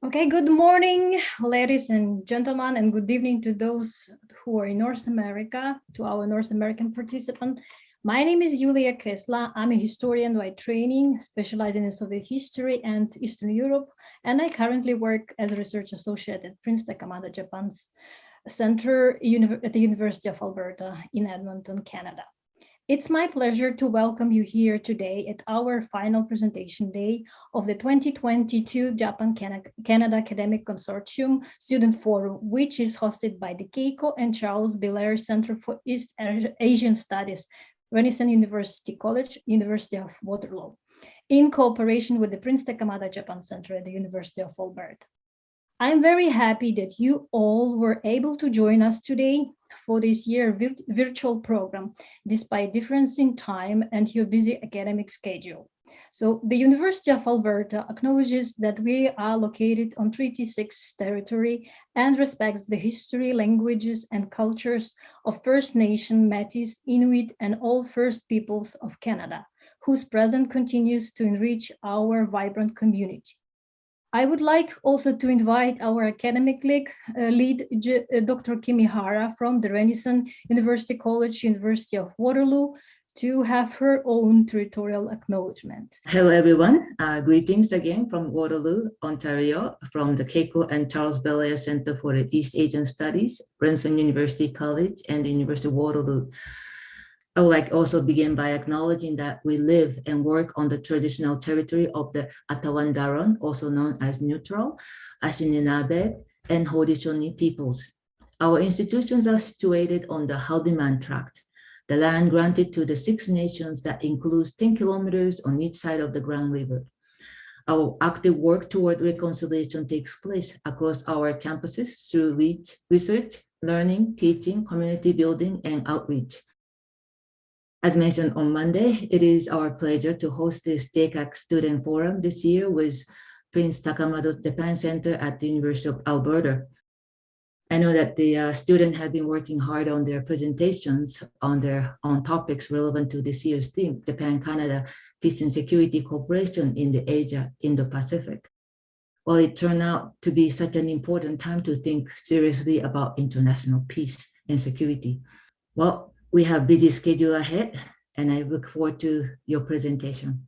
Okay, good morning, ladies and gentlemen, and good evening to those who are in North America, to our North American participant. My name is Julia Kessler. I'm a historian by training, specializing in Soviet history and Eastern Europe, and I currently work as a research associate at Prince Takamada Japan's Center at the University of Alberta in Edmonton, Canada. It's my pleasure to welcome you here today at our final presentation day of the 2022 Japan Canada Academic Consortium Student Forum, which is hosted by the Keiko and Charles Belair Center for East Asian Studies, Renison University College, University of Waterloo, in cooperation with the Prince Takamada Japan Center at the University of Alberta. I'm very happy that you all were able to join us today for this year virtual program, despite difference in time and your busy academic schedule. So the University of Alberta acknowledges that we are located on Treaty 6 territory and respects the history, languages, and cultures of First Nation, Métis, Inuit, and all First Peoples of Canada, whose presence continues to enrich our vibrant community. I would like also to invite our academic lead, Dr. Kimi Hara from the Renison University College, University of Waterloo, to have her own territorial acknowledgement. Hello, everyone. Greetings again from Waterloo, Ontario, from the Keiko and Charles Belair Center for the East Asian Studies, Renison University College, and the University of Waterloo. I would like also begin by acknowledging that we live and work on the traditional territory of the Atawan-Daron, also known as Neutral, Anishinaabe, and Haudenosaunee peoples. Our institutions are situated on the Haldeman Tract, the land granted to the Six Nations that includes 10 kilometers on each side of the Grand River. Our active work toward reconciliation takes place across our campuses through research, learning, teaching, community building, and outreach. As mentioned on Monday, it is our pleasure to host this JACAC Student Forum this year with Prince Takamado Japan Center at the University of Alberta. I know that the students have been working hard on their presentations on topics relevant to this year's theme, Japan Canada Peace and Security Cooperation in the Asia Indo-Pacific. Well, it turned out to be such an important time to think seriously about international peace and security. Well, we have a busy schedule ahead, and I look forward to your presentation.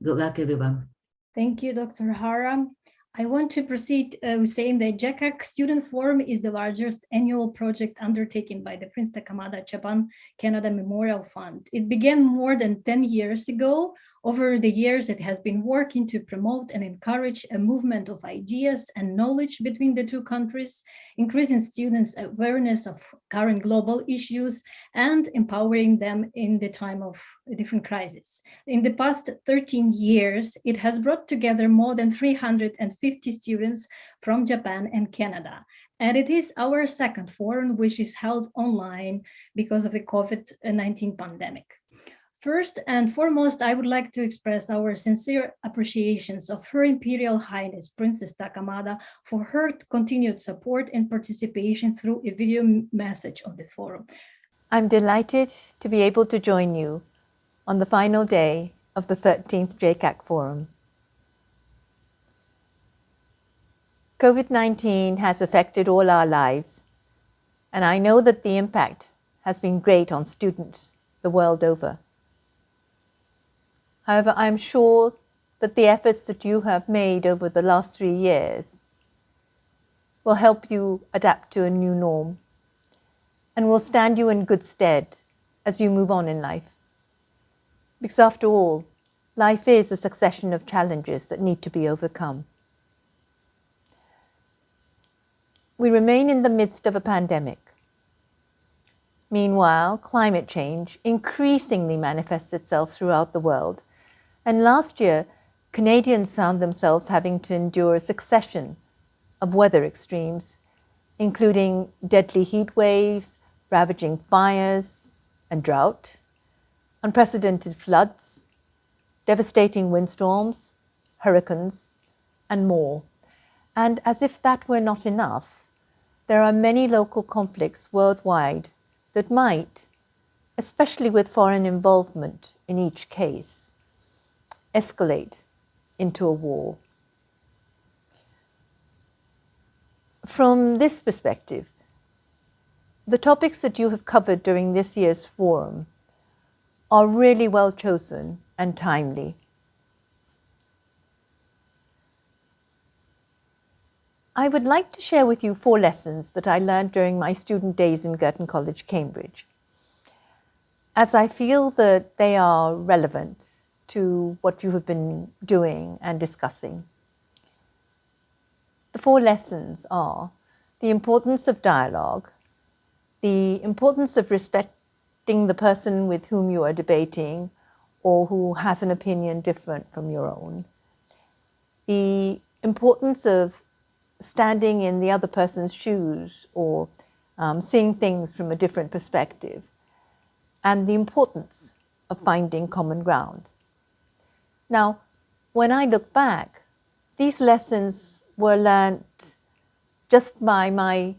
Good luck, everyone. Thank you, Dr. Hara. I want to proceed with saying that JACAC Student Forum is the largest annual project undertaken by the Prince Takamada Japan Canada Memorial Fund. It began more than 10 years ago. Over the years, it has been working to promote and encourage a movement of ideas and knowledge between the two countries, increasing students' awareness of current global issues and empowering them in the time of different crises. In the past 13 years, it has brought together more than 350 students from Japan and Canada. And it is our second forum, which is held online because of the COVID-19 pandemic. First and foremost, I would like to express our sincere appreciations of Her Imperial Highness Princess Takamada for her continued support and participation through a video message on the forum. I'm delighted to be able to join you on the final day of the 13th JACAC Forum. COVID-19 has affected all our lives, and I know that the impact has been great on students the world over. However, I'm sure that the efforts that you have made over the last 3 years will help you adapt to a new norm and will stand you in good stead as you move on in life. Because after all, life is a succession of challenges that need to be overcome. We remain in the midst of a pandemic. Meanwhile, climate change increasingly manifests itself throughout the world. And last year, Canadians found themselves having to endure a succession of weather extremes, including deadly heat waves, ravaging fires and drought, unprecedented floods, devastating windstorms, hurricanes, and more. And as if that were not enough, there are many local conflicts worldwide that might, especially with foreign involvement in each case, escalate into a war. From this perspective, the topics that you have covered during this year's forum are really well chosen and timely. I would like to share with you 4 lessons that I learned during my student days in Girton College, Cambridge, as I feel that they are relevant to what you have been doing and discussing. The 4 lessons are the importance of dialogue, the importance of respecting the person with whom you are debating or who has an opinion different from your own, the importance of standing in the other person's shoes or seeing things from a different perspective, and the importance of finding common ground. Now, when I look back, these lessons were learnt just by my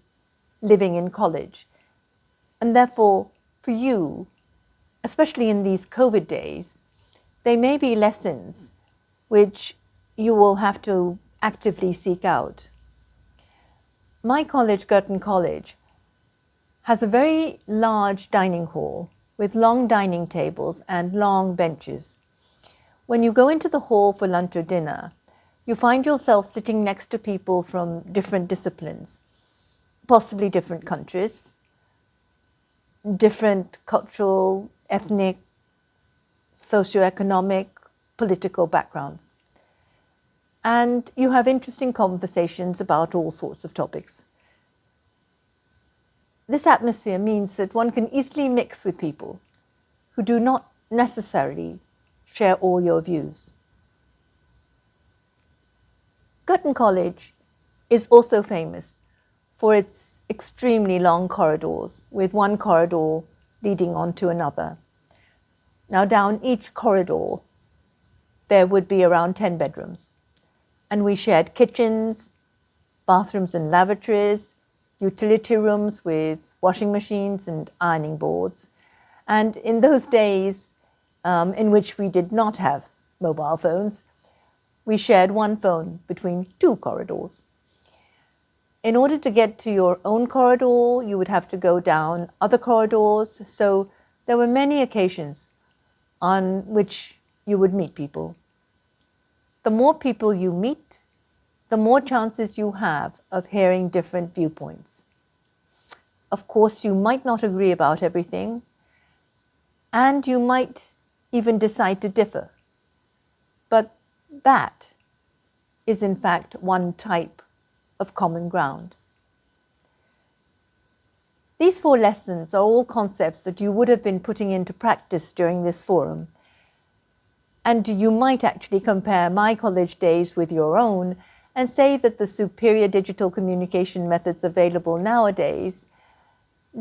living in college. And therefore, for you, especially in these COVID days, they may be lessons which you will have to actively seek out. My college, Girton College, has a very large dining hall with long dining tables and long benches. When you go into the hall for lunch or dinner, you find yourself sitting next to people from different disciplines, possibly different countries, different cultural, ethnic, socioeconomic, political backgrounds. And you have interesting conversations about all sorts of topics. This atmosphere means that one can easily mix with people who do not necessarily share all your views. Girton College is also famous for its extremely long corridors, with one corridor leading on to another. Now, down each corridor, there would be around 10 bedrooms. And we shared kitchens, bathrooms and lavatories, utility rooms with washing machines and ironing boards. And in those days in which we did not have mobile phones, we shared one phone between 2 corridors. In order to get to your own corridor, you would have to go down other corridors. So there were many occasions on which you would meet people. The more people you meet, the more chances you have of hearing different viewpoints. Of course, you might not agree about everything, and you might even decide to differ. But that is in fact one type of common ground. These 4 lessons are all concepts that you would have been putting into practice during this forum. And you might actually compare my college days with your own and say that the superior digital communication methods available nowadays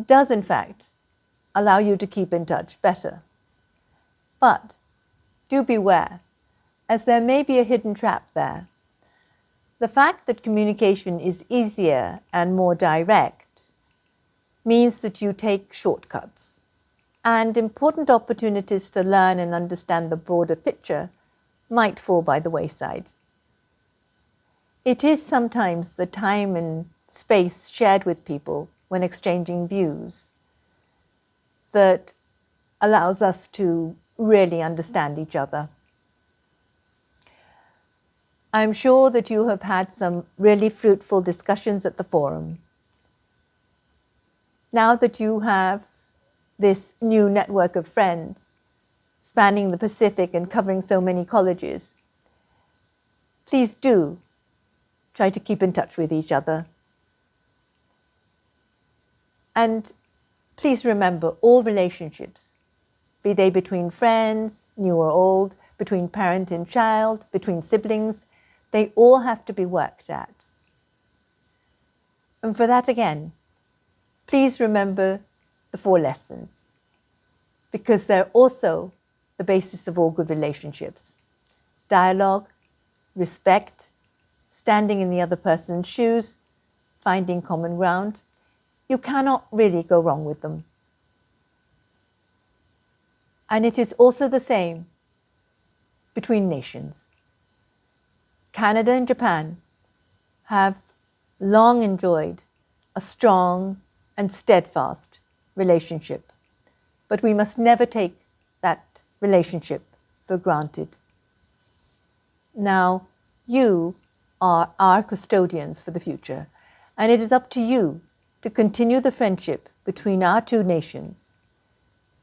does in fact allow you to keep in touch better. But do beware, as there may be a hidden trap there. The fact that communication is easier and more direct means that you take shortcuts, and important opportunities to learn and understand the broader picture might fall by the wayside. It is sometimes the time and space shared with people when exchanging views that allows us to really understand each other. I'm sure that you have had some really fruitful discussions at the forum. Now that you have this new network of friends spanning the Pacific and covering so many colleges, please do try to keep in touch with each other. And please remember, all relationships, be they between friends, new or old, between parent and child, between siblings, they all have to be worked at. And for that again, please remember the 4 lessons, because they're also the basis of all good relationships. Dialogue, respect, standing in the other person's shoes, finding common ground. You cannot really go wrong with them. And it is also the same between nations. Canada and Japan have long enjoyed a strong and steadfast relationship, but we must never take that relationship for granted. Now, you are our custodians for the future, and it is up to you to continue the friendship between our two nations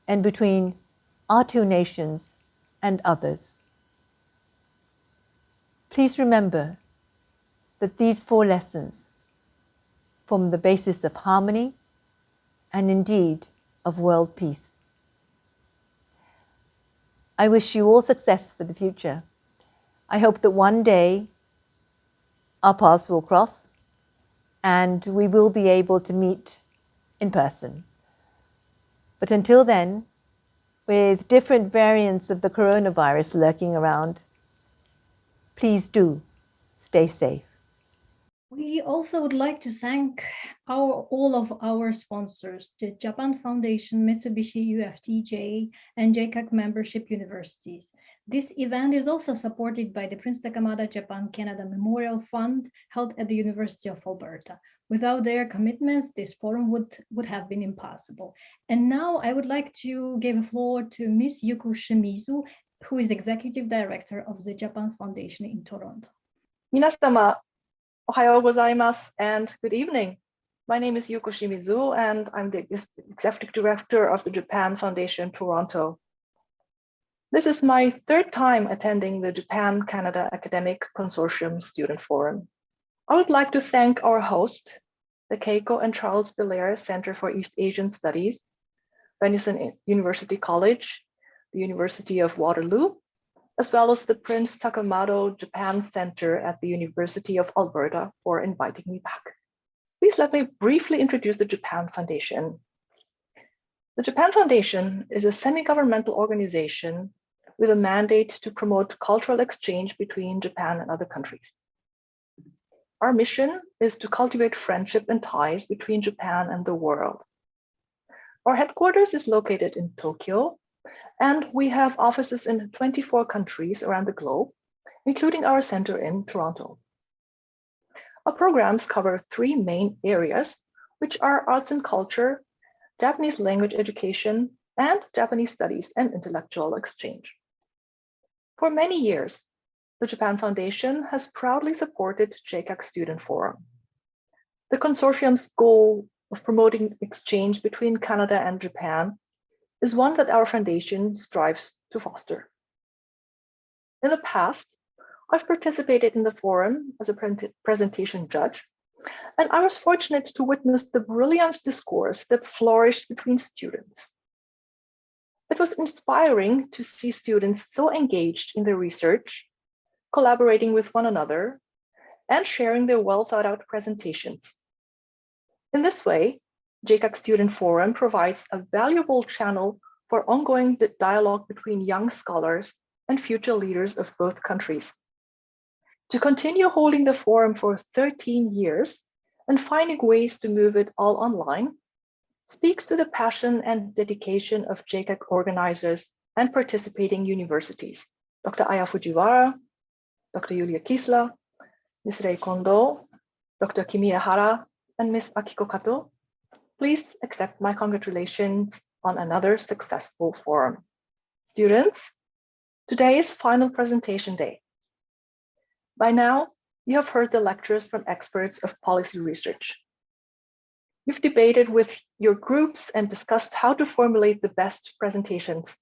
and between our two nations and others. Please remember that these 4 lessons form the basis of harmony and indeed of world peace. I wish you all success for the future. I hope that one day our paths will cross and we will be able to meet in person. But until then, with different variants of the coronavirus lurking around, please do stay safe. We also would like to thank all of our sponsors, the Japan Foundation, Mitsubishi UFTJ, and JACAC membership universities. This event is also supported by the Prince Takamada Japan Canada Memorial Fund held at the University of Alberta. Without their commitments, this forum would have been impossible. And now I would like to give the floor to Ms. Yuko Shimizu, who is Executive Director of the Japan Foundation in Toronto. Minasama, Ohayo gozaimasu and good evening. My name is Yuko Shimizu and I'm the Executive Director of the Japan Foundation Toronto. This is my 3rd time attending the Japan Canada Academic Consortium Student Forum. I would like to thank our host, the Keiko and Charles Belair Center for East Asian Studies, Renison University College, the University of Waterloo, as well as the Prince Takamado Japan Center at the University of Alberta for inviting me back. Please let me briefly introduce the Japan Foundation. The Japan Foundation is a semi-governmental organization with a mandate to promote cultural exchange between Japan and other countries. Our mission is to cultivate friendship and ties between Japan and the world. Our headquarters is located in Tokyo, and we have offices in 24 countries around the globe, including our center in Toronto. Our programs cover 3 main areas, which are arts and culture, Japanese language education, and Japanese studies and intellectual exchange. For many years, the Japan Foundation has proudly supported JACAC Student Forum. The consortium's goal of promoting exchange between Canada and Japan is one that our foundation strives to foster. In the past, I've participated in the forum as a presentation judge, and I was fortunate to witness the brilliant discourse that flourished between students. It was inspiring to see students so engaged in their research, collaborating with one another, and sharing their well-thought-out presentations. In this way, JACAC Student Forum provides a valuable channel for ongoing dialogue between young scholars and future leaders of both countries. To continue holding the forum for 13 years and finding ways to move it all online speaks to the passion and dedication of JACAC organizers and participating universities. Dr. Aya Fujiwara, Dr. Yulia Kisla, Ms. Rei Kondo, Dr. Kimi Ehara, and Ms. Akiko Kato. Please accept my congratulations on another successful forum. Students, today is final presentation day. By now, you have heard the lectures from experts of policy research. You've debated with your groups and discussed how to formulate the best presentations.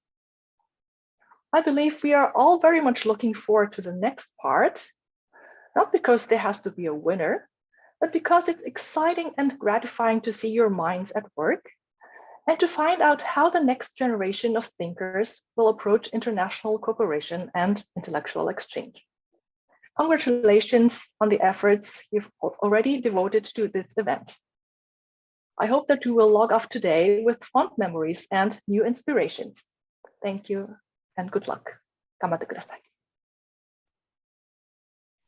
I believe we are all very much looking forward to the next part, not because there has to be a winner, but because it's exciting and gratifying to see your minds at work and to find out how the next generation of thinkers will approach international cooperation and intellectual exchange. Congratulations on the efforts you've already devoted to this event. I hope that you will log off today with fond memories and new inspirations. Thank you and good luck. Gambatte kudasai.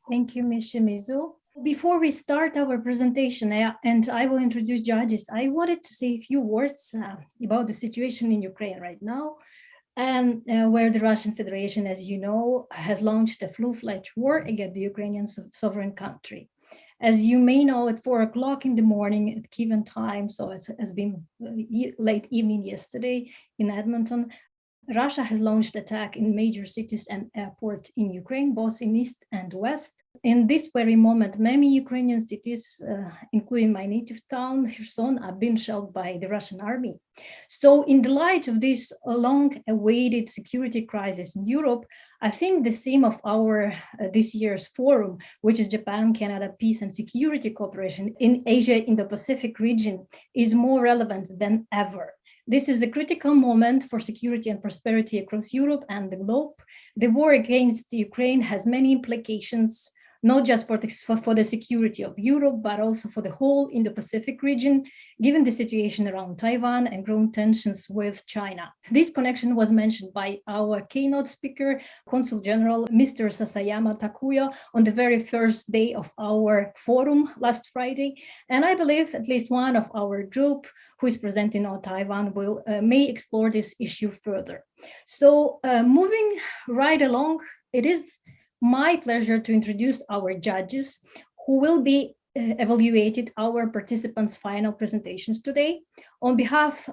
Thank you, Ms. Shimizu. Before we start our presentation, and I will introduce judges, I wanted to say a few words about the situation in Ukraine right now, and where the Russian Federation, as you know, has launched a full-fledged war against the Ukrainian sovereign country. As you may know, at 4 o'clock in the morning at Kievan time, so it has been late evening yesterday in Edmonton, Russia has launched attack in major cities and airports in Ukraine, both in east and west. In this very moment, many Ukrainian cities, including my native town, Kherson, are being shelled by the Russian army. So in the light of this long-awaited security crisis in Europe, I think the theme of our this year's forum, which is Japan Canada Peace and Security Cooperation in Asia Indo-Pacific region, is more relevant than ever. This is a critical moment for security and prosperity across Europe and the globe. The war against Ukraine has many implications, not just for the security of Europe, but also for the whole Indo-Pacific region, given the situation around Taiwan and growing tensions with China. This connection was mentioned by our keynote speaker, Consul General Mr. Sasayama Takuya, on the very first day of our forum last Friday. And I believe at least one of our group who is presenting on Taiwan may explore this issue further. So moving right along, it is my pleasure to introduce our judges who will be evaluated our participants' final presentations today. On behalf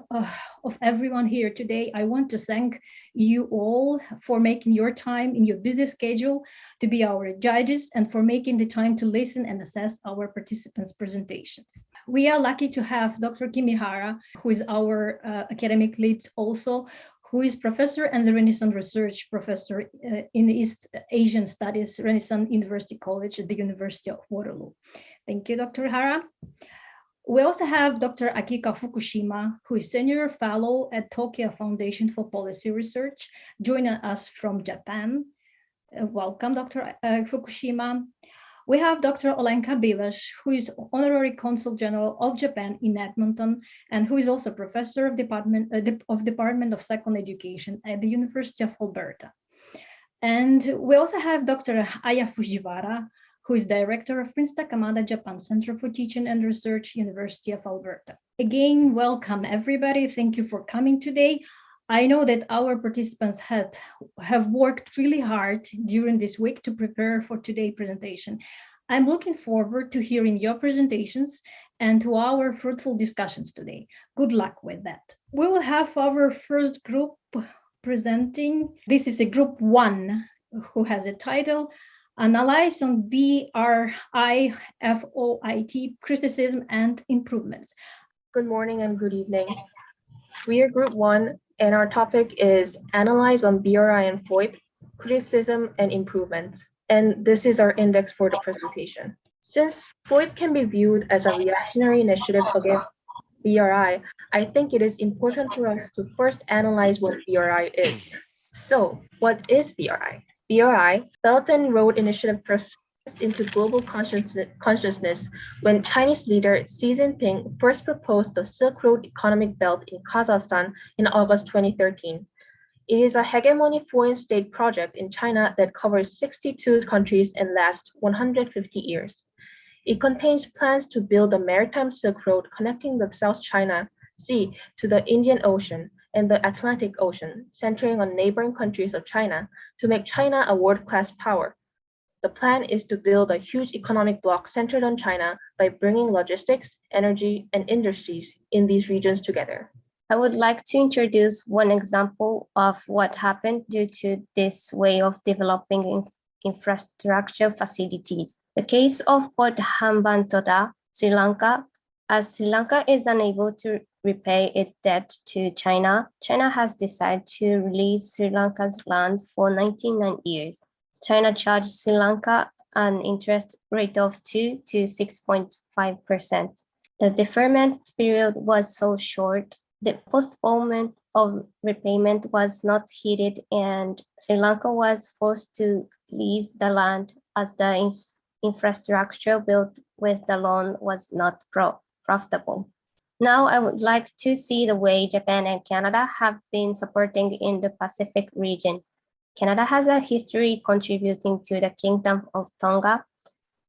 of everyone here today, I want to thank you all for making your time in your busy schedule to be our judges and for making the time to listen and assess our participants' presentations. We are lucky to have Dr. Kimihara, who is our academic lead also, who is professor and the Renaissance Research Professor in East Asian Studies, Renaissance University College at the University of Waterloo. Thank you, Dr. Hara. We also have Dr. Akiko Fukushima, who is Senior Fellow at Tokyo Foundation for Policy Research, joining us from Japan. Welcome, Dr. Fukushima. We have Dr. Olenka Bilash, who is Honorary Consul General of Japan in Edmonton, and who is also Professor of Department of Second Education at the University of Alberta. And we also have Dr. Aya Fujiwara, who is Director of Prince Takamada Japan Center for Teaching and Research, University of Alberta. Again, welcome everybody. Thank you for coming today. I know that our participants have worked really hard during this week to prepare for today's presentation. I'm looking forward to hearing your presentations and to our fruitful discussions today. Good luck with that. We will have our first group presenting. This is a group 1 who has a title, Analyze on BRI FOIP Criticism and Improvements. Good morning and good evening. We are group 1 and our topic is Analyze on BRI and FOIP, Criticism and Improvements. And this is our index for the presentation. Since FOIP can be viewed as a reactionary initiative against BRI, I think it is important for us to first analyze what BRI is. So, what is BRI? BRI, Belt and Road Initiative, into global consciousness when Chinese leader Xi Jinping first proposed the Silk Road Economic Belt in Kazakhstan in August 2013. It is a hegemony foreign state project in China that covers 62 countries and lasts 150 years. It contains plans to build a maritime Silk Road connecting the South China Sea to the Indian Ocean and the Atlantic Ocean, centering on neighboring countries of China to make China a world-class power. The plan is to build a huge economic bloc centered on China by bringing logistics, energy, and industries in these regions together. I would like to introduce one example of what happened due to this way of developing infrastructure facilities. The case of Port Hambantota, Sri Lanka. As Sri Lanka is unable to repay its debt to China, China has decided to release Sri Lanka's land for 99 years. China charged Sri Lanka an interest rate of 2 to 6.5%. The deferment period was so short, the postponement of repayment was not heeded, and Sri Lanka was forced to lease the land as the infrastructure built with the loan was not profitable. Now I would like to see the way Japan and Canada have been supporting in the Pacific region. Canada has a history contributing to the Kingdom of Tonga.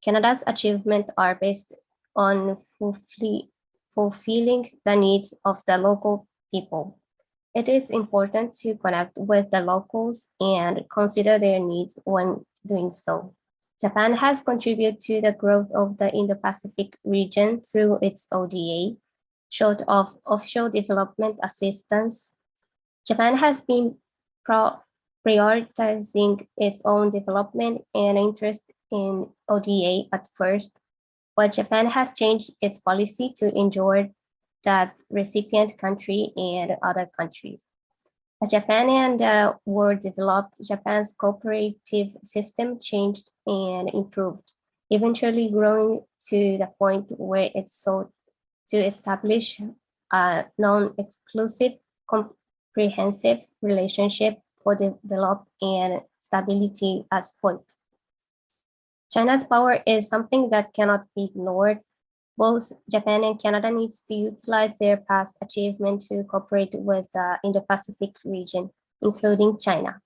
Canada's achievements are based on fulfilling the needs of the local people. It is important to connect with the locals and consider their needs when doing so. Japan has contributed to the growth of the Indo-Pacific region through its ODA, short of offshore development assistance. Japan has been prioritizing its own development and interest in ODA at first, but Japan has changed its policy to ensure that recipient country and other countries. As Japan and the world developed, Japan's cooperative system changed and improved, eventually growing to the point where it sought to establish a non-exclusive, comprehensive relationship for development and stability as FOIP. China's power is something that cannot be ignored. Both Japan and Canada needs to utilize their past achievement to cooperate with the Indo-Pacific region, including China.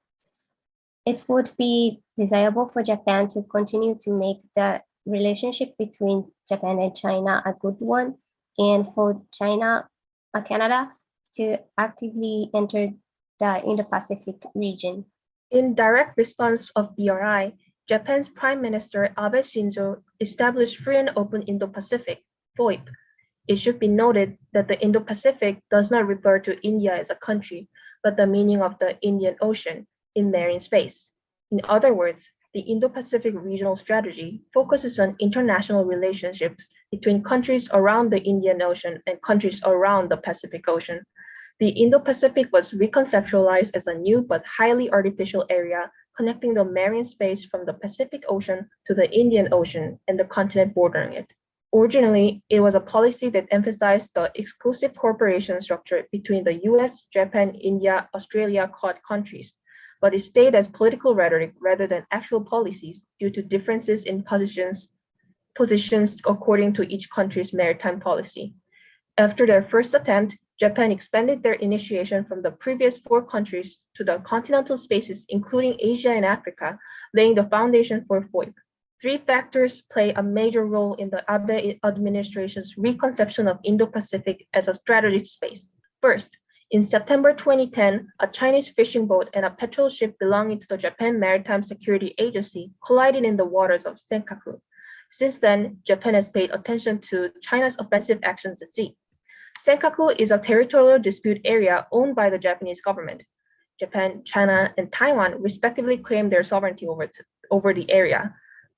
It would be desirable for Japan to continue to make the relationship between Japan and China a good one, and for Canada to actively enter the Indo-Pacific region. In direct response of BRI, Japan's Prime Minister Abe Shinzo established Free and Open Indo-Pacific, FOIP. It should be noted that the Indo-Pacific does not refer to India as a country, but the meaning of the Indian Ocean in marine space. In other words, the Indo-Pacific regional strategy focuses on international relationships between countries around the Indian Ocean and countries around the Pacific Ocean. The Indo-Pacific was reconceptualized as a new but highly artificial area connecting the marine space from the Pacific Ocean to the Indian Ocean and the continent bordering it. Originally, it was a policy that emphasized the exclusive cooperation structure between the US, Japan, India, Australia, Quad countries, but it stayed as political rhetoric rather than actual policies due to differences in positions according to each country's maritime policy. After their first attempt, Japan expanded their initiation from the previous 4 countries to the continental spaces, including Asia and Africa, laying the foundation for FOIP. 3 factors play a major role in the Abe administration's reconception of Indo-Pacific as a strategic space. First, in September 2010, a Chinese fishing boat and a petrol ship belonging to the Japan Maritime Security Agency collided in the waters of Senkaku. Since then, Japan has paid attention to China's offensive actions at sea. Senkaku is a territorial dispute area owned by the Japanese government. Japan, China, and Taiwan respectively claim their sovereignty over the area.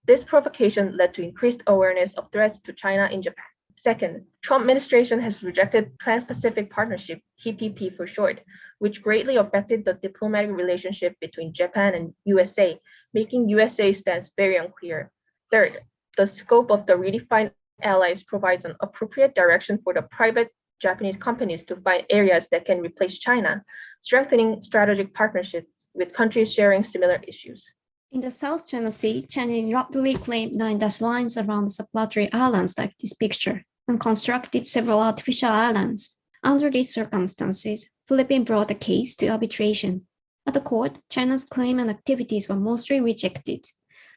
This provocation led to increased awareness of threats to China in Japan. Second, Trump administration has rejected Trans-Pacific Partnership, TPP for short, which greatly affected the diplomatic relationship between Japan and USA, making USA's stance very unclear. Third, the scope of the redefined allies provides an appropriate direction for the private Japanese companies to find areas that can replace China, strengthening strategic partnerships with countries sharing similar issues. In the South China Sea, China unilaterally claimed 9 dash lines around the supplementary islands like this picture and constructed several artificial islands. Under these circumstances, Philippines brought the case to arbitration. At the court, China's claim and activities were mostly rejected.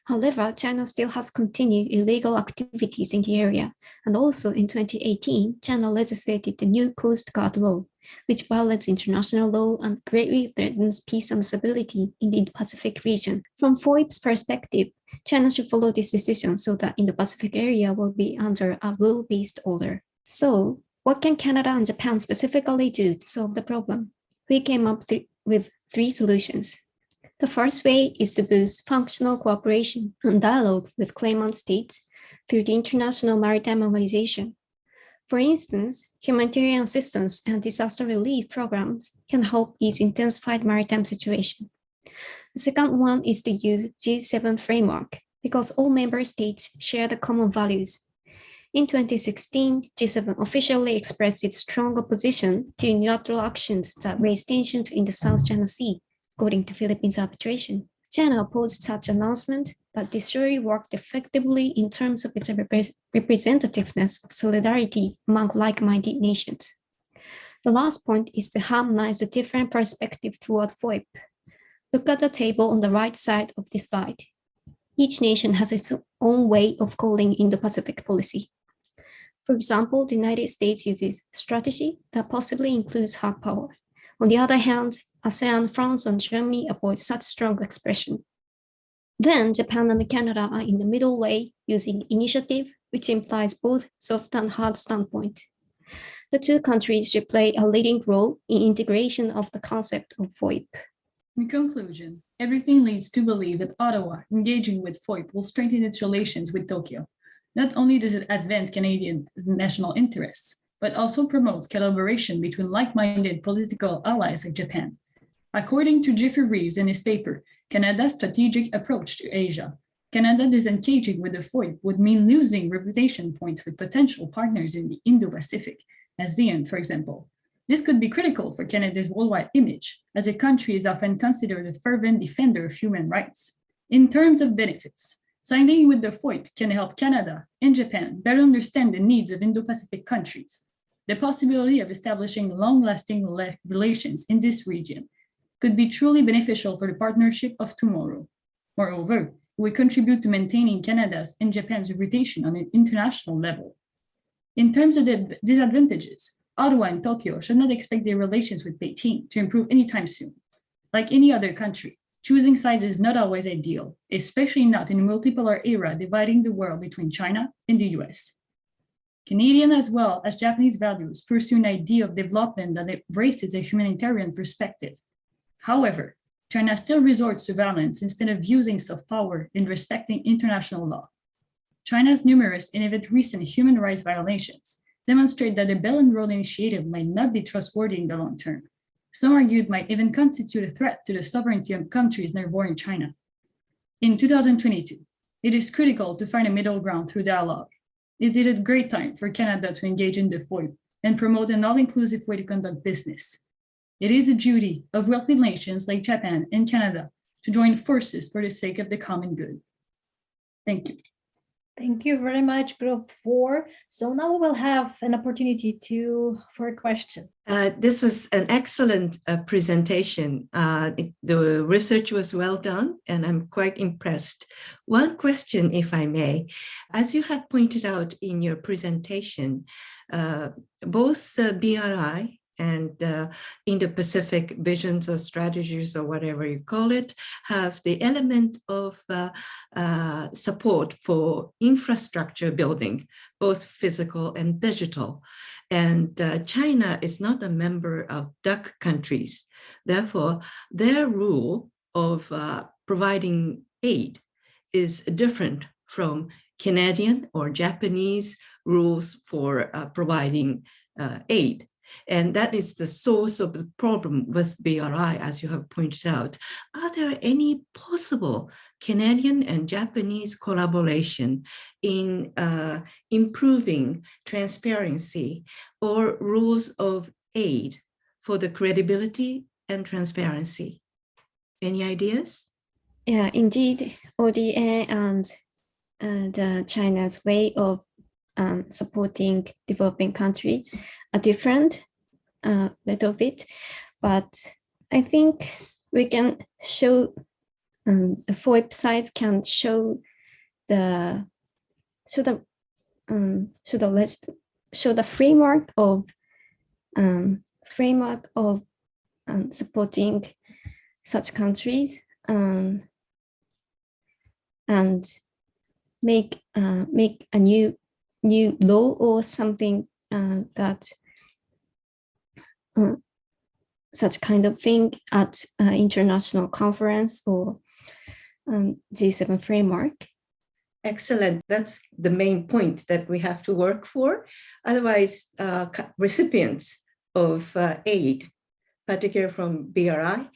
However, China still has continued illegal activities in the area, and also in 2018, China legislated the new Coast Guard law, which violates international law and greatly threatens peace and stability in the Indo-Pacific region. From FOIP's perspective, China should follow this decision so that in the Pacific area will be under a rule-based order. So, what can Canada and Japan specifically do to solve the problem? We came up with 3 solutions. The first way is to boost functional cooperation and dialogue with claimant states through the International Maritime Organization. For instance, humanitarian assistance and disaster relief programs can help ease intensified maritime situation. The second one is to use G7 framework because all member states share the common values. In 2016, G7 officially expressed its strong opposition to unilateral actions that raise tensions in the South China Sea, according to Philippines arbitration. China opposed such announcement, but this surely worked effectively in terms of its representativeness of solidarity among like-minded nations. The last point is to harmonize the different perspectives toward FOIP. Look at the table on the right side of this slide. Each nation has its own way of calling Indo-Pacific policy. For example, the United States uses strategy that possibly includes hard power. On the other hand, ASEAN, France, and Germany avoid such strong expression. Then Japan and Canada are in the middle way using initiative, which implies both soft and hard standpoint. The two countries should play a leading role in integration of the concept of FOIP. In conclusion, everything leads to believe that Ottawa, engaging with FOIP, will strengthen its relations with Tokyo. Not only does it advance Canadian national interests, but also promotes collaboration between like-minded political allies like Japan. According to Jeffrey Reeves in his paper, Canada's Strategic Approach to Asia, Canada disengaging with the FOIP would mean losing reputation points with potential partners in the Indo-Pacific, ASEAN, for example. This could be critical for Canada's worldwide image, as a country is often considered a fervent defender of human rights. In terms of benefits, signing with the FOIP can help Canada and Japan better understand the needs of Indo-Pacific countries. The possibility of establishing long-lasting relations in this region could be truly beneficial for the partnership of tomorrow. Moreover, it would contribute to maintaining Canada's and Japan's reputation on an international level. In terms of the disadvantages, Ottawa and Tokyo should not expect their relations with Beijing to improve anytime soon. Like any other country, choosing sides is not always ideal, especially not in a multipolar era dividing the world between China and the US. Canadian as well as Japanese values pursue an idea of development that embraces a humanitarian perspective. However, China still resorts to violence instead of using soft power in respecting international law. China's numerous and even recent human rights violations demonstrate that the Belt and Road Initiative might not be trustworthy in the long term. Some argue it might even constitute a threat to the sovereignty of countries neighboring China. In 2022, it is critical to find a middle ground through dialogue. It is a great time for Canada to engage in the FOIP and promote an all-inclusive way to conduct business. It is a duty of wealthy nations like Japan and Canada to join forces for the sake of the common good. Thank you. Thank you very much, Group 4. So now we'll have an opportunity for a question. This was an excellent presentation. The research was well done, and I'm quite impressed. One question, if I may. As you have pointed out in your presentation, both BRI and Indo-Pacific visions or strategies or whatever you call it have the element of support for infrastructure building, both physical and digital. And China is not a member of DAC countries. Therefore, their rule of providing aid is different from Canadian or Japanese rules for providing aid. And that is the source of the problem with BRI, as you have pointed out. Are there any possible Canadian and Japanese collaboration in improving transparency or rules of aid for the credibility and transparency? Any ideas? Yeah, indeed, ODA and China's way of supporting developing countries are different a little bit, but I think we can show the FOIP sites can show the framework of supporting such countries and make a new law or something that such kind of thing at international conference or G7 framework. Excellent. That's the main point that we have to work for. Otherwise, recipients of aid, particularly from BRI,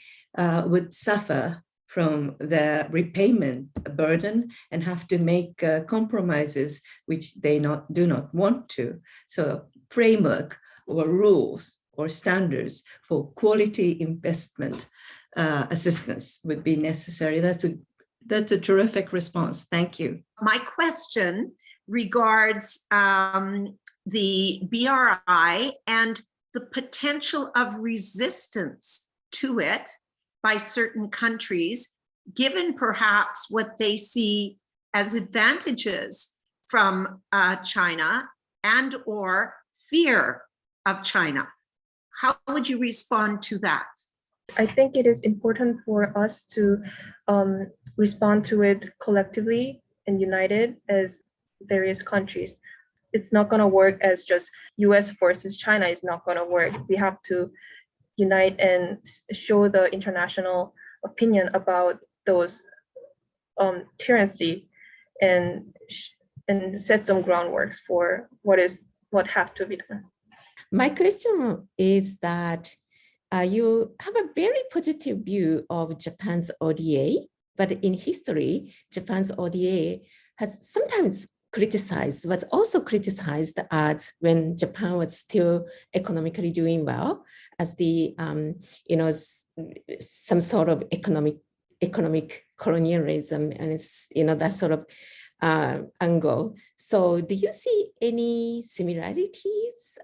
would suffer from the repayment burden and have to make compromises which they do not want to. So framework or rules or standards for quality investment assistance would be necessary. That's a terrific response. Thank you. My question regards the BRI and the potential of resistance to it by certain countries, given perhaps what they see as advantages from China and or fear of China. How would you respond to that? I think it is important for us to respond to it collectively and united as various countries. It's not going to work as just US versus China is not going to work. We have to unite and show the international opinion about those tyranny and set some groundworks for what have to be done. My question is that you have a very positive view of Japan's ODA, but in history, Japan's ODA has sometimes was also criticized as when Japan was still economically doing well, as the some sort of economic colonialism, and it's that sort of angle. So do you see any similarities,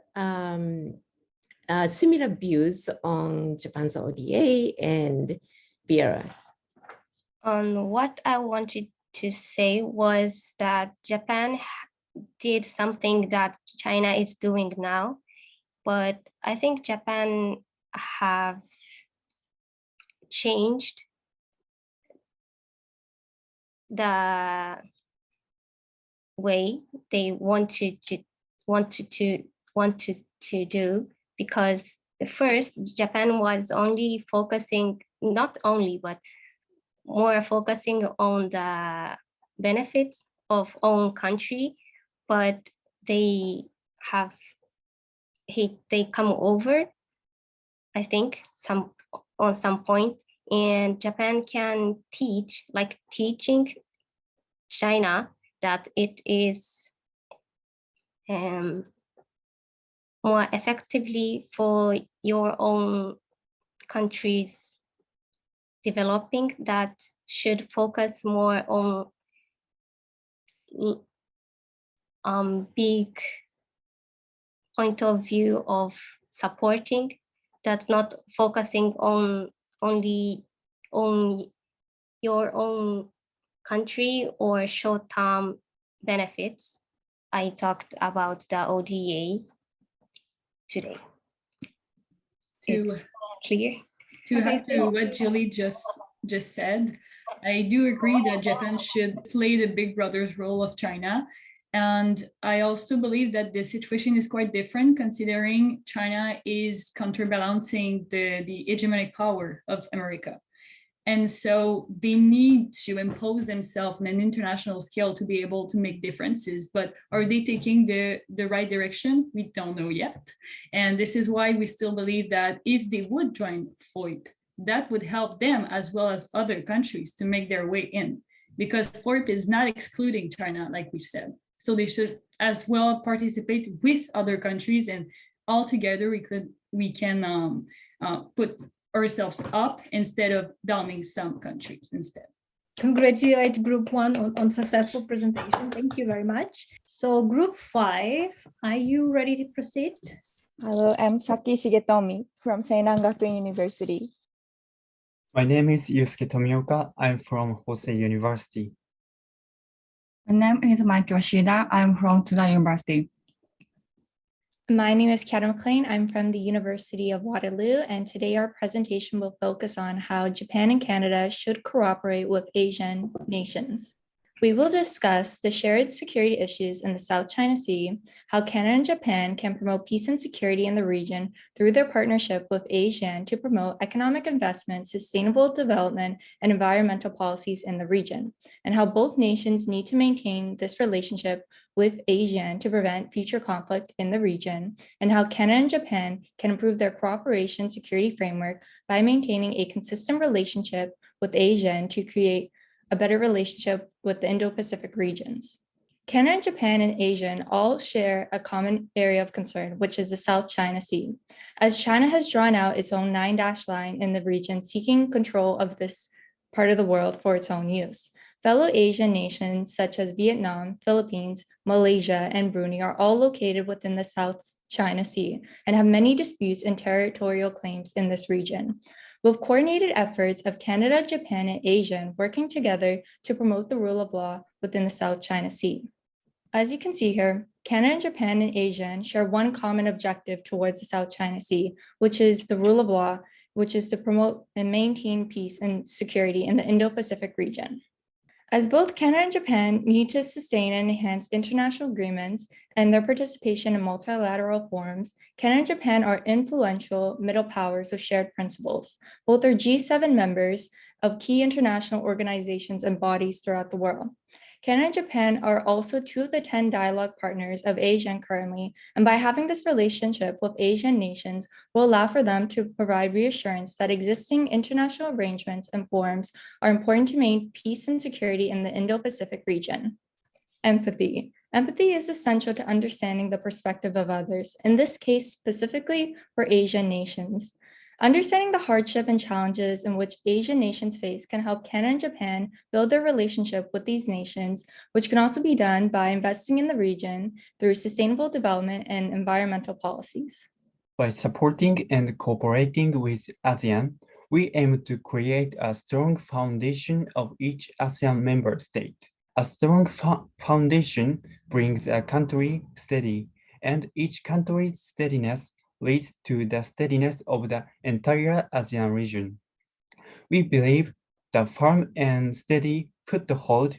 similar views on Japan's ODA and BRI? What I wanted to say was that Japan did something that China is doing now, but I think Japan have changed the way they wanted to do, because first Japan was only focusing, not only, but more focusing on the benefits of own country, but they come over, I think, on some point, and Japan can teaching China that it is more effectively for your own country's developing, that should focus more on big point of view of supporting, that's not focusing on only on your own country or short-term benefits. I talked about the ODA today. It's clear. To add to what Julie just said, I do agree that Japan should play the big brother's role of China. And I also believe that the situation is quite different, considering China is counterbalancing the hegemonic power of America. And so they need to impose themselves on an international scale to be able to make differences. But are they taking the right direction? We don't know yet. And this is why we still believe that if they would join FOIP, that would help them as well as other countries to make their way in, because FOIP is not excluding China, like we've said. So they should as well participate with other countries, and all together we can put ourselves up instead of downing some countries instead. Congratulate Group 1 on successful presentation. Thank you very much. So Group 5, are you ready to proceed? Hello, I'm Saki Shigetomi from Seinan Gakuin University. My name is Yusuke Tomioka. I'm from Hosei University. My name is Mike Yoshida. I'm from Tsuda University. My name is Kata McLean. I'm from the University of Waterloo, and today our presentation will focus on how Japan and Canada should cooperate with Asian nations. We will discuss the shared security issues in the South China Sea, how Canada and Japan can promote peace and security in the region through their partnership with ASEAN to promote economic investment, sustainable development, and environmental policies in the region, and how both nations need to maintain this relationship with ASEAN to prevent future conflict in the region, and how Canada and Japan can improve their cooperation security framework by maintaining a consistent relationship with ASEAN to create a better relationship with the Indo-Pacific regions. Canada, Japan, and ASEAN all share a common area of concern, which is the South China Sea, as China has drawn out its own 9-dash line in the region, seeking control of this part of the world for its own use. Fellow Asian nations such as Vietnam, Philippines, Malaysia, and Brunei are all located within the South China Sea and have many disputes and territorial claims in this region. With coordinated efforts of Canada, Japan, and ASEAN working together to promote the rule of law within the South China Sea. As you can see here, Canada, Japan, and ASEAN share one common objective towards the South China Sea, which is the rule of law, which is to promote and maintain peace and security in the Indo-Pacific region. As both Canada and Japan need to sustain and enhance international agreements and their participation in multilateral forums, Canada and Japan are influential middle powers with shared principles. Both are G7 members of key international organizations and bodies throughout the world. Canada and Japan are also 2 of the 10 dialogue partners of ASEAN currently, and by having this relationship with Asian nations will allow for them to provide reassurance that existing international arrangements and forums are important to maintain peace and security in the Indo-Pacific region. Empathy. Empathy is essential to understanding the perspective of others, in this case specifically for Asian nations. Understanding the hardship and challenges in which Asian nations face can help Canada and Japan build their relationship with these nations, which can also be done by investing in the region through sustainable development and environmental policies. By supporting and cooperating with ASEAN, we aim to create a strong foundation of each ASEAN member state. A strong foundation brings a country steady, and each country's steadiness leads to the steadiness of the entire ASEAN region. We believe the firm and steady foothold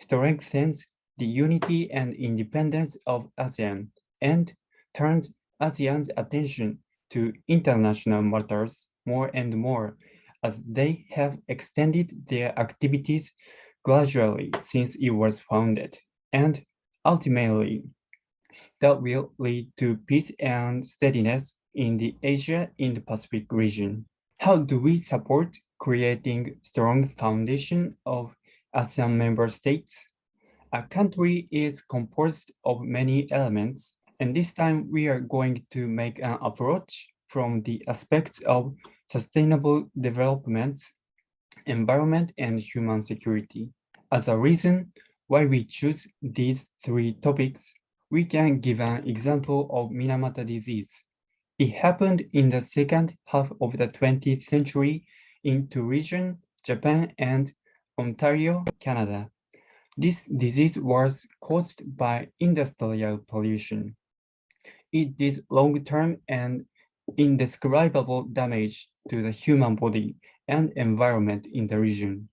strengthens the unity and independence of ASEAN and turns ASEAN's attention to international matters more and more, as they have extended their activities gradually since it was founded, and ultimately, that will lead to peace and steadiness in the Asia-Indo-Pacific region. How do we support creating strong foundation of ASEAN member states? A country is composed of many elements, and this time we are going to make an approach from the aspects of sustainable development, environment, and human security. As a reason why we choose these 3 topics, we can give an example of Minamata disease. It happened in the second half of the 20th century in 2 regions, Japan and Ontario, Canada. This disease was caused by industrial pollution. It did long-term and indescribable damage to the human body and environment in the region.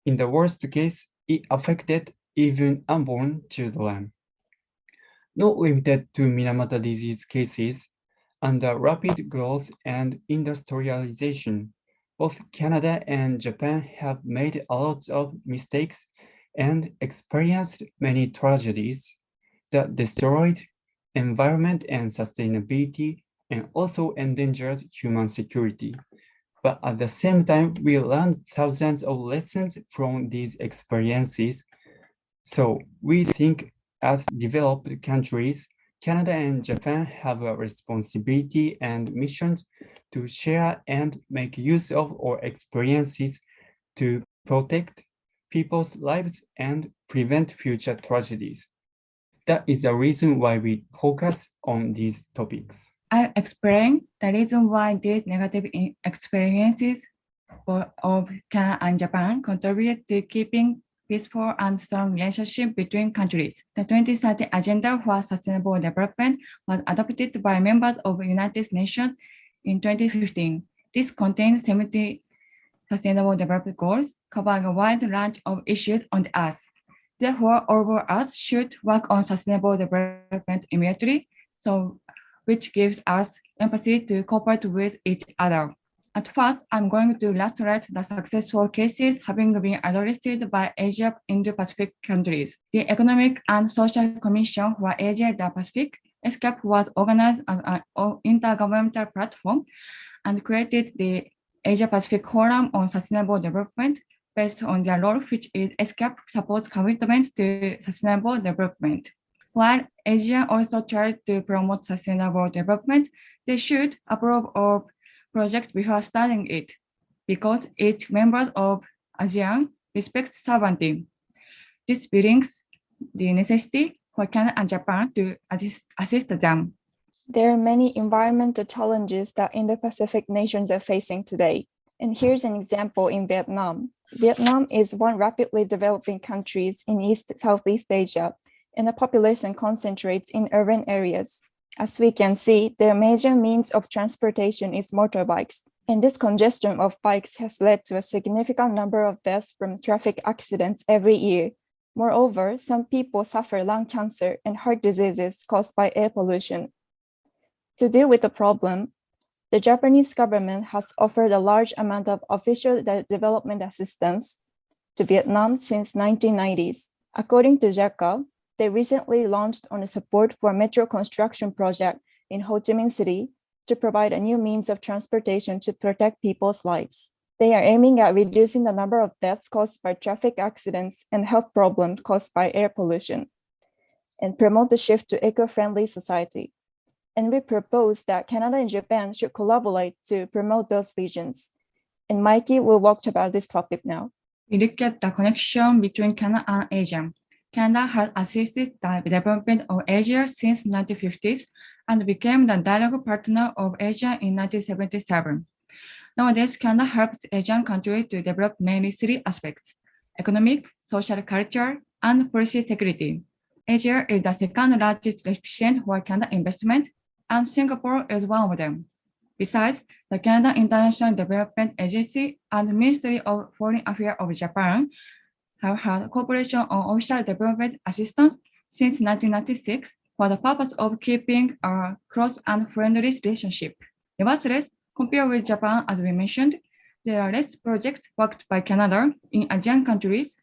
In the worst case, it affected even unborn children. Not limited to Minamata disease cases, under rapid growth and industrialization, both Canada and Japan have made a lot of mistakes and experienced many tragedies that destroyed environment and sustainability and also endangered human security. But at the same time, we learned thousands of lessons from these experiences. So we think as developed countries, Canada and Japan have a responsibility and mission to share and make use of our experiences to protect people's lives and prevent future tragedies. That is the reason why we focus on these topics. I'll explain the reason why these negative experiences of Canada and Japan contribute to keeping peaceful and strong relationship between countries. The 2030 Agenda for Sustainable Development was adopted by members of the United Nations in 2015. This contains 70 Sustainable Development Goals, covering a wide range of issues on the Earth. Therefore, all of us should work on sustainable development immediately, which gives us empathy to cooperate with each other. At first, I'm going to illustrate the successful cases having been addressed by Asia Indo-Pacific countries. The Economic and Social Commission for Asia-Pacific, ESCAP, was organized as an intergovernmental platform and created the Asia-Pacific Forum on Sustainable Development based on their role, which is ESCAP supports commitments to sustainable development. While Asia also tries to promote sustainable development, they should approve of project before starting it, because each member of ASEAN respects sovereignty. This brings the necessity for Canada and Japan to assist them. There are many environmental challenges that Indo-Pacific nations are facing today. And here's an example in Vietnam. Vietnam is one rapidly developing country in Southeast Asia, and the population concentrates in urban areas. As we can see, their major means of transportation is motorbikes. And this congestion of bikes has led to a significant number of deaths from traffic accidents every year. Moreover, some people suffer lung cancer and heart diseases caused by air pollution. To deal with the problem, the Japanese government has offered a large amount of official development assistance to Vietnam since 1990s. According to JACAC, they recently launched on a support for a metro construction project in Ho Chi Minh City to provide a new means of transportation to protect people's lives. They are aiming at reducing the number of deaths caused by traffic accidents and health problems caused by air pollution, and promote the shift to eco-friendly society. And we propose that Canada and Japan should collaborate to promote those regions. And Mikey will walk about this topic now. We look at the connection between Canada and Asia. Canada has assisted the development of Asia since the 1950s and became the dialogue partner of Asia in 1977. Nowadays, Canada helps Asian countries to develop mainly three aspects: economic, social, culture, and policy security. Asia is the second largest recipient for Canada investment, and Singapore is one of them. Besides, the Canada International Development Agency and Ministry of Foreign Affairs of Japan have had cooperation on official development assistance since 1996 for the purpose of keeping a close and friendly relationship. Nevertheless, compared with Japan, as we mentioned, there are less projects worked by Canada in ASEAN countries,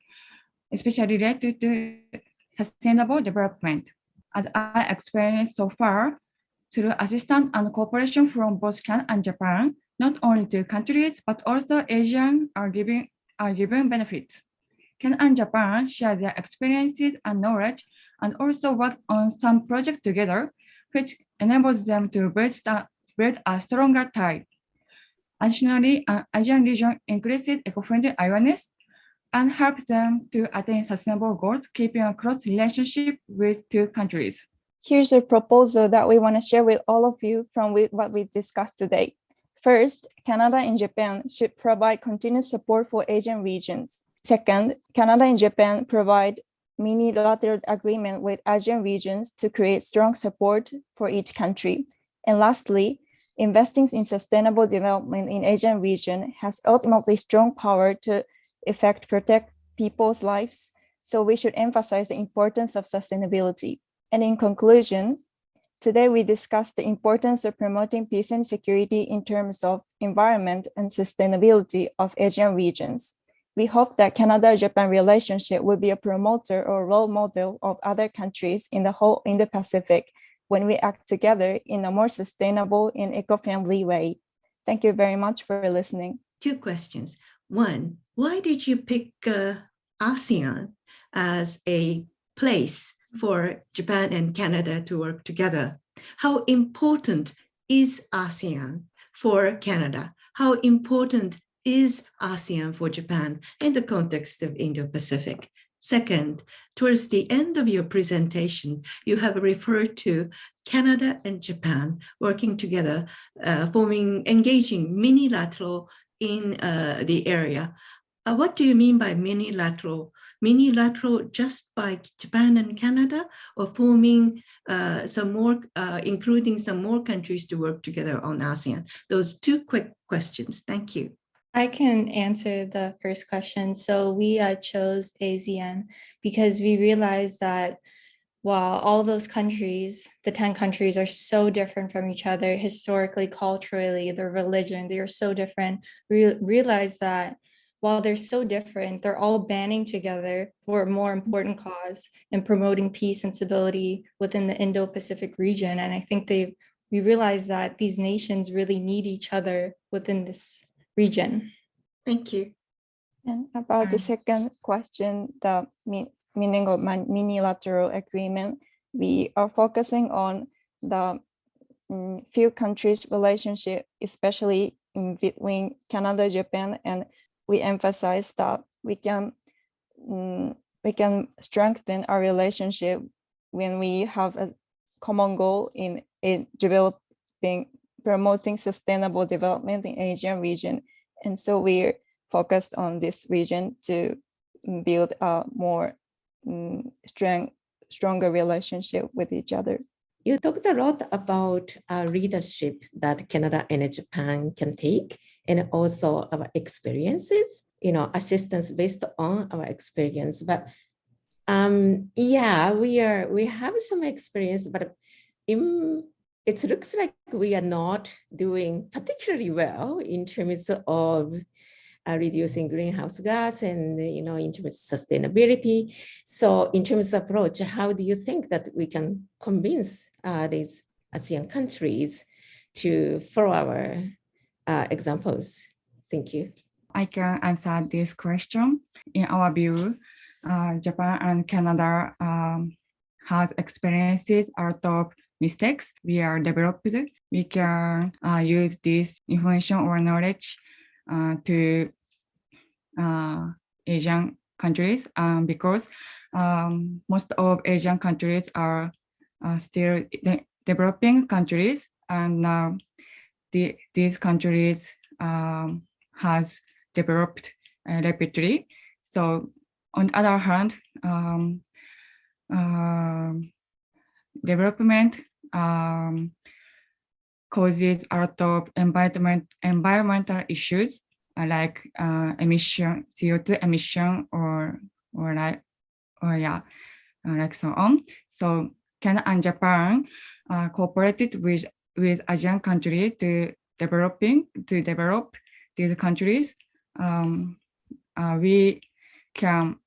especially related to sustainable development. As I experienced so far, through assistance and cooperation from both Canada and Japan, not only two countries, but also Asians are given benefits. Canada and Japan share their experiences and knowledge and also work on some projects together, which enables them to build a stronger tie. Additionally, an Asian region increases eco-friendly awareness and helps them to attain sustainable goals, keeping a close relationship with two countries. Here's a proposal that we want to share with all of you from what we discussed today. First, Canada and Japan should provide continuous support for Asian regions. Second, Canada and Japan provide mini-lateral agreement with Asian regions to create strong support for each country. And lastly, investing in sustainable development in Asian region has ultimately strong power to protect people's lives. So we should emphasize the importance of sustainability. And in conclusion, today we discussed the importance of promoting peace and security in terms of environment and sustainability of Asian regions. We hope that Canada-Japan relationship will be a promoter or role model of other countries in the whole Indo-Pacific when we act together in a more sustainable and eco-friendly way. Thank you very much for listening. Two questions. One, why did you pick ASEAN as a place for Japan and Canada to work together? How important is ASEAN for Canada? How important is ASEAN for Japan in the context of Indo-Pacific? Second, towards the end of your presentation, you have referred to Canada and Japan working together, engaging mini-lateral in the area. What do you mean by mini-lateral? Mini-lateral just by Japan and Canada, or forming some more, including some more countries to work together on ASEAN? Those two quick questions. Thank you. I can answer the first question. So we chose ASEAN because we realized that while all those countries, the 10 countries, are so different from each other, historically, culturally, their religion, they are so different, we realized that while they're so different, they're all banding together for a more important cause and promoting peace and stability within the Indo-Pacific region. And I think we realized that these nations really need each other within this region. Thank you. And about the second question, the meaning of mini-lateral agreement, we are focusing on the few countries' relationship, especially in between Canada, Japan, and we emphasize that we can strengthen our relationship when we have a common goal in promoting sustainable development in Asian region. And so we're focused on this region to build a more stronger relationship with each other. You talked a lot about leadership that Canada and Japan can take and also our experiences, assistance based on our experience. But yeah, we have some experience, but it looks like we are not doing particularly well in terms of reducing greenhouse gas and in terms of sustainability. So in terms of approach, how do you think that we can convince these ASEAN countries to follow our examples? Thank you. I can answer this question. In our view, Japan and Canada has experiences out of mistakes we are developed. We can use this information or knowledge to Asian countries because most of Asian countries are still developing countries, and now these countries has developed rapidly. So on the other hand, development causes a lot of environmental issues like emission, CO2 emission, or like so on. So Canada and Japan cooperated with Asian countries to develop these countries. We can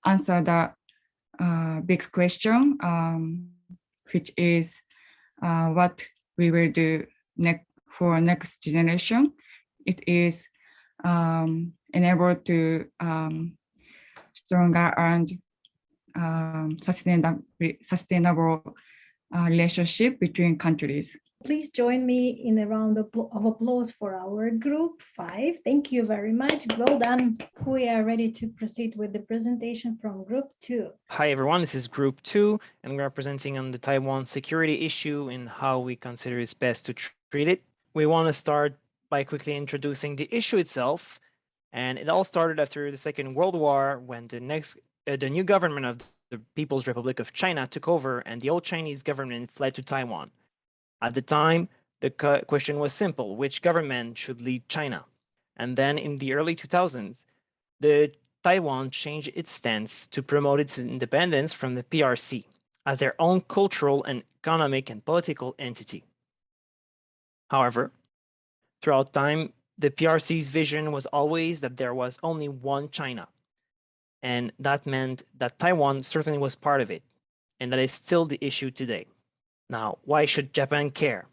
answer the big question, which is what we will do for next generation. It is enable to stronger and sustainable relationship between countries. Please join me in a round of applause for our group 5. Thank you very much. Well done. We are ready to proceed with the presentation from group 2. Hi everyone, this is group 2, and we're presenting on the Taiwan security issue and how we consider it's best to treat it. We want to start by quickly introducing the issue itself. And it all started after the Second World War when the new government of the People's Republic of China took over and the old Chinese government fled to Taiwan. At the time, the question was simple: which government should lead China? And then in the early 2000s, Taiwan changed its stance to promote its independence from the PRC as their own cultural and economic and political entity. However, throughout time, the PRC's vision was always that there was only one China. And that meant that Taiwan certainly was part of it, and that is still the issue today. Now, why should Japan care?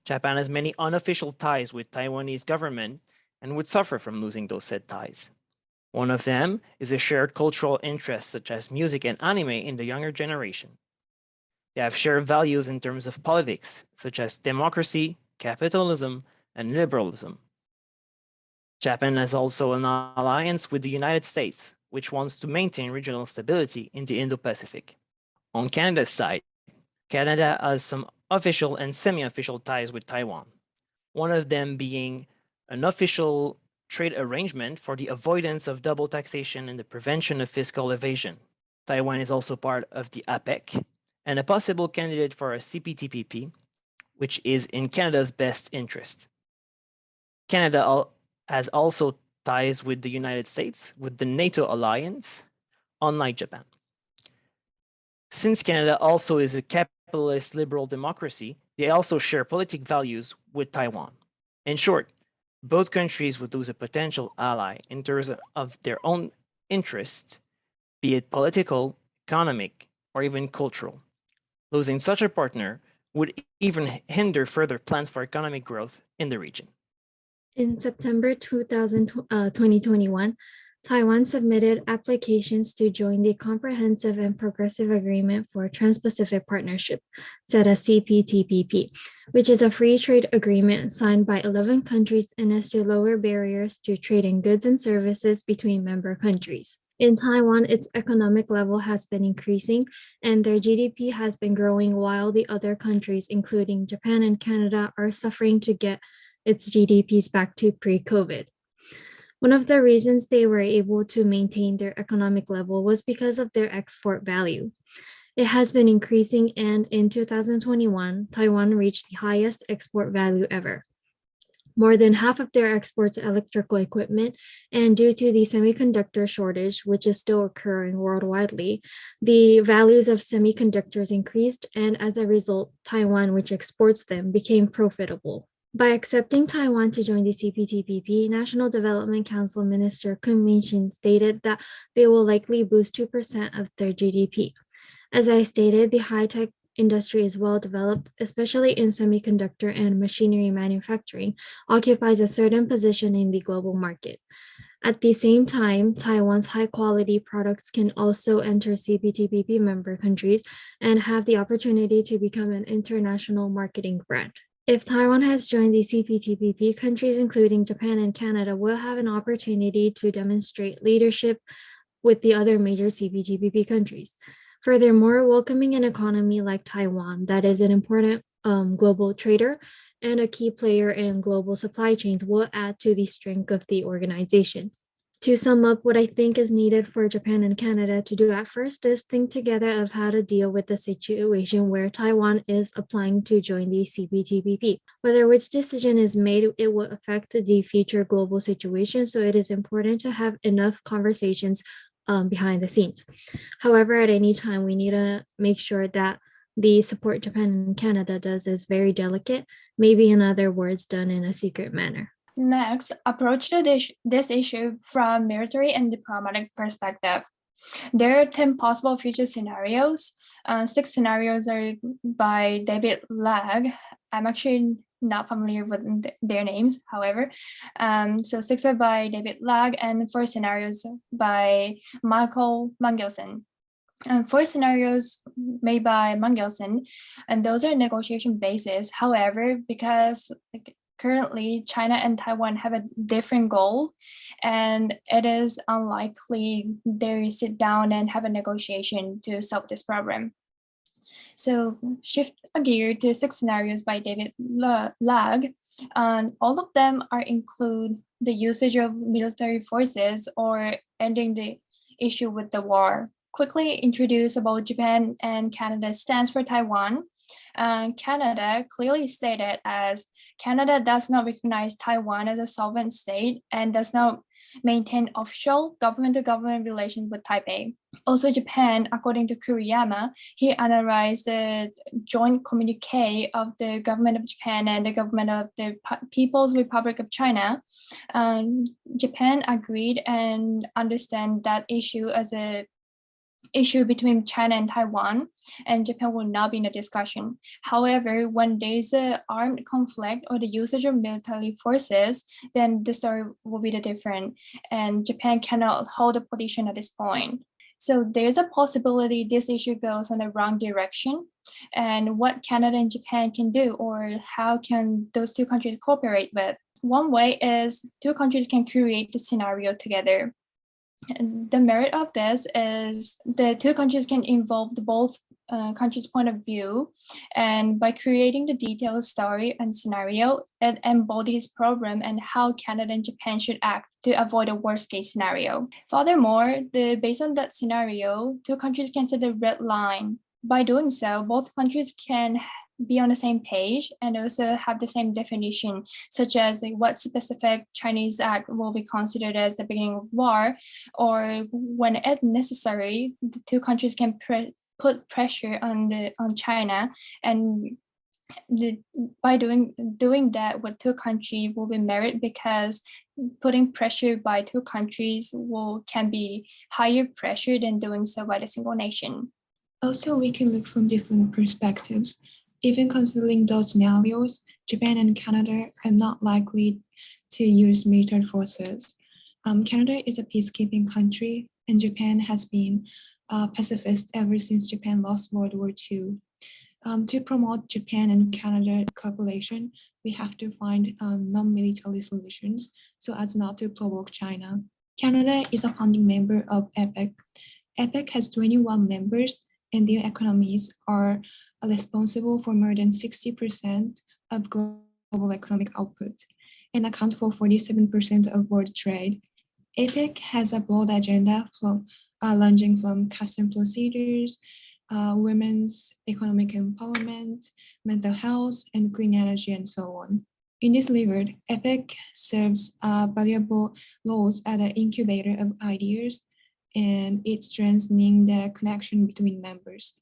Japan has many unofficial ties with Taiwanese government and would suffer from losing those said ties. One of them is a shared cultural interests such as music and anime in the younger generation. They have shared values in terms of politics, such as democracy, capitalism, and liberalism. Japan has also an alliance with the United States, which wants to maintain regional stability in the Indo-Pacific. On Canada's side, Canada has some official and semi-official ties with Taiwan, one of them being an official trade arrangement for the avoidance of double taxation and the prevention of fiscal evasion. Taiwan is also part of the APEC and a possible candidate for a CPTPP, which is in Canada's best interest. Canada has also ties with the United States, with the NATO alliance, unlike Japan. Since Canada also is a capitalist liberal democracy, they also share politic values with Taiwan. In short, both countries would lose a potential ally in terms of their own interest, be it political, economic, or even cultural. Losing such a partner would even hinder further plans for economic growth in the region. In September 2021, Taiwan submitted applications to join the Comprehensive and Progressive Agreement for Trans-Pacific Partnership, said as CPTPP, which is a free trade agreement signed by 11 countries and is to lower barriers to trading goods and services between member countries. In Taiwan, its economic level has been increasing and their GDP has been growing while the other countries, including Japan and Canada, are suffering to get its GDPs back to pre-COVID. One of the reasons they were able to maintain their economic level was because of their export value. It has been increasing, and in 2021, Taiwan reached the highest export value ever. More than half of their exports are electrical equipment, and due to the semiconductor shortage, which is still occurring worldwide, the values of semiconductors increased, and as a result, Taiwan, which exports them, became profitable. By accepting Taiwan to join the CPTPP, National Development Council Minister Kun Min-shin stated that they will likely boost 2% of their GDP. As I stated, the high-tech industry is well developed, especially in semiconductor and machinery manufacturing, occupies a certain position in the global market. At the same time, Taiwan's high-quality products can also enter CPTPP member countries and have the opportunity to become an international marketing brand. If Taiwan has joined the CPTPP, countries including Japan and Canada will have an opportunity to demonstrate leadership with the other major CPTPP countries. Furthermore, welcoming an economy like Taiwan that is an important global trader and a key player in global supply chains will add to the strength of the organization. To sum up, what I think is needed for Japan and Canada to do at first is think together of how to deal with the situation where Taiwan is applying to join the CPTPP. Whether which decision is made, it will affect the future global situation, so it is important to have enough conversations behind the scenes. However, at any time, we need to make sure that the support Japan and Canada does is very delicate, maybe in other words, done in a secret manner. Next, approach this issue from military and diplomatic perspective. There are 10 possible future scenarios. 6 scenarios are by David Lag. I'm actually not familiar with their names, however. So 6 are by David Lag and 4 scenarios by Michael Mangelson. 4 scenarios made by Mangelson, and those are negotiation basis. However, because currently China and Taiwan have a different goal, and it is unlikely they sit down and have a negotiation to solve this problem. So shift a gear to 6 scenarios by David Lag. All of them include the usage of military forces or ending the issue with the war. Quickly introduce about Japan and Canada's stance for Taiwan. Canada clearly stated as Canada does not recognize Taiwan as a sovereign state and does not maintain official government-to-government relations with Taipei. Also, Japan, according to Kuriyama, he analyzed the joint communique of the government of Japan and the government of the People's Republic of China. Japan agreed and understand that issue as a issue between China and Taiwan, and Japan will not be in a discussion. However, when there's an armed conflict or the usage of military forces, then the story will be different, and Japan cannot hold a position at this point. So there's a possibility this issue goes in the wrong direction, and what Canada and Japan can do, or how can those 2 countries cooperate with. One way is 2 countries can create the scenario together. The merit of this is the 2 countries can involve both countries' point of view, and by creating the detailed story and scenario, it embodies problem and how Canada and Japan should act to avoid a worst-case scenario. Furthermore, based on that scenario, 2 countries can set a red line. By doing so, both countries can be on the same page and also have the same definition, such as what specific Chinese act will be considered as the beginning of war, or when it's necessary, the 2 countries can put pressure on China, and by doing that with 2 countries will be merit, because putting pressure by 2 countries can be higher pressure than doing so by the single nation. Also, we can look from different perspectives. Even considering those scenarios, Japan and Canada are not likely to use military forces. Canada is a peacekeeping country, and Japan has been pacifist ever since Japan lost World War II. To promote Japan and Canada cooperation, we have to find non-military solutions so as not to provoke China. Canada is a founding member of APEC. APEC has 21 members, and their economies are responsible for more than 60% of global economic output and account for 47% of world trade. APEC has a broad agenda ranging from custom procedures women's economic empowerment, mental health, and clean energy, and so on. In this regard, APEC serves valuable roles as an incubator of ideas, and it's strengthening the connection between members.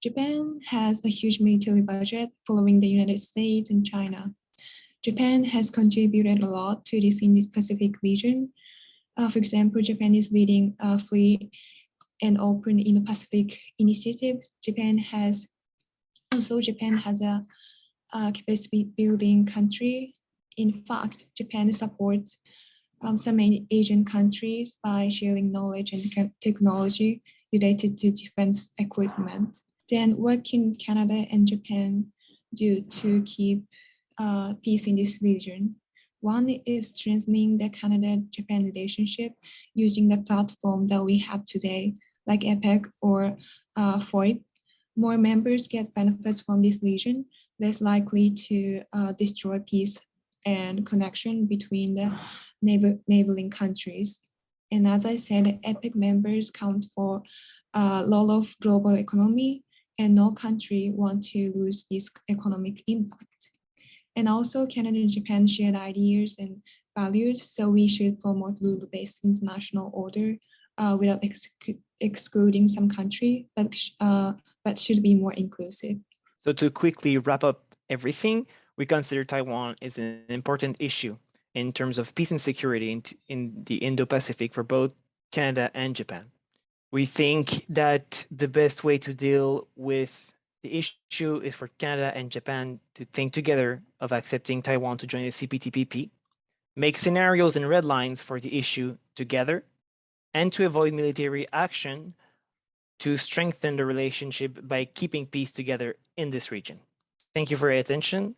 Japan has a huge military budget following the United States and China. Japan has contributed a lot to this Indo-Pacific region. For example, Japan is leading a free and open Indo-Pacific initiative. Japan has a capacity building country. In fact, Japan supports some Asian countries by sharing knowledge and technology related to defense equipment. Then what can Canada and Japan do to keep peace in this region? One is strengthening the Canada-Japan relationship using the platform that we have today, like APEC or FOIP. More members get benefits from this region, less likely to destroy peace and connection between the neighboring countries. And as I said, APEC members count for a lot of global economy, and no country want to lose this economic impact. And also Canada and Japan shared ideas and values, so we should promote rule-based international order without excluding some country, but should be more inclusive. So to quickly wrap up everything, we consider Taiwan is an important issue in terms of peace and security in the Indo-Pacific for both Canada and Japan. We think that the best way to deal with the issue is for Canada and Japan to think together of accepting Taiwan to join the CPTPP, make scenarios and red lines for the issue together, and to avoid military action to strengthen the relationship by keeping peace together in this region. Thank you for your attention.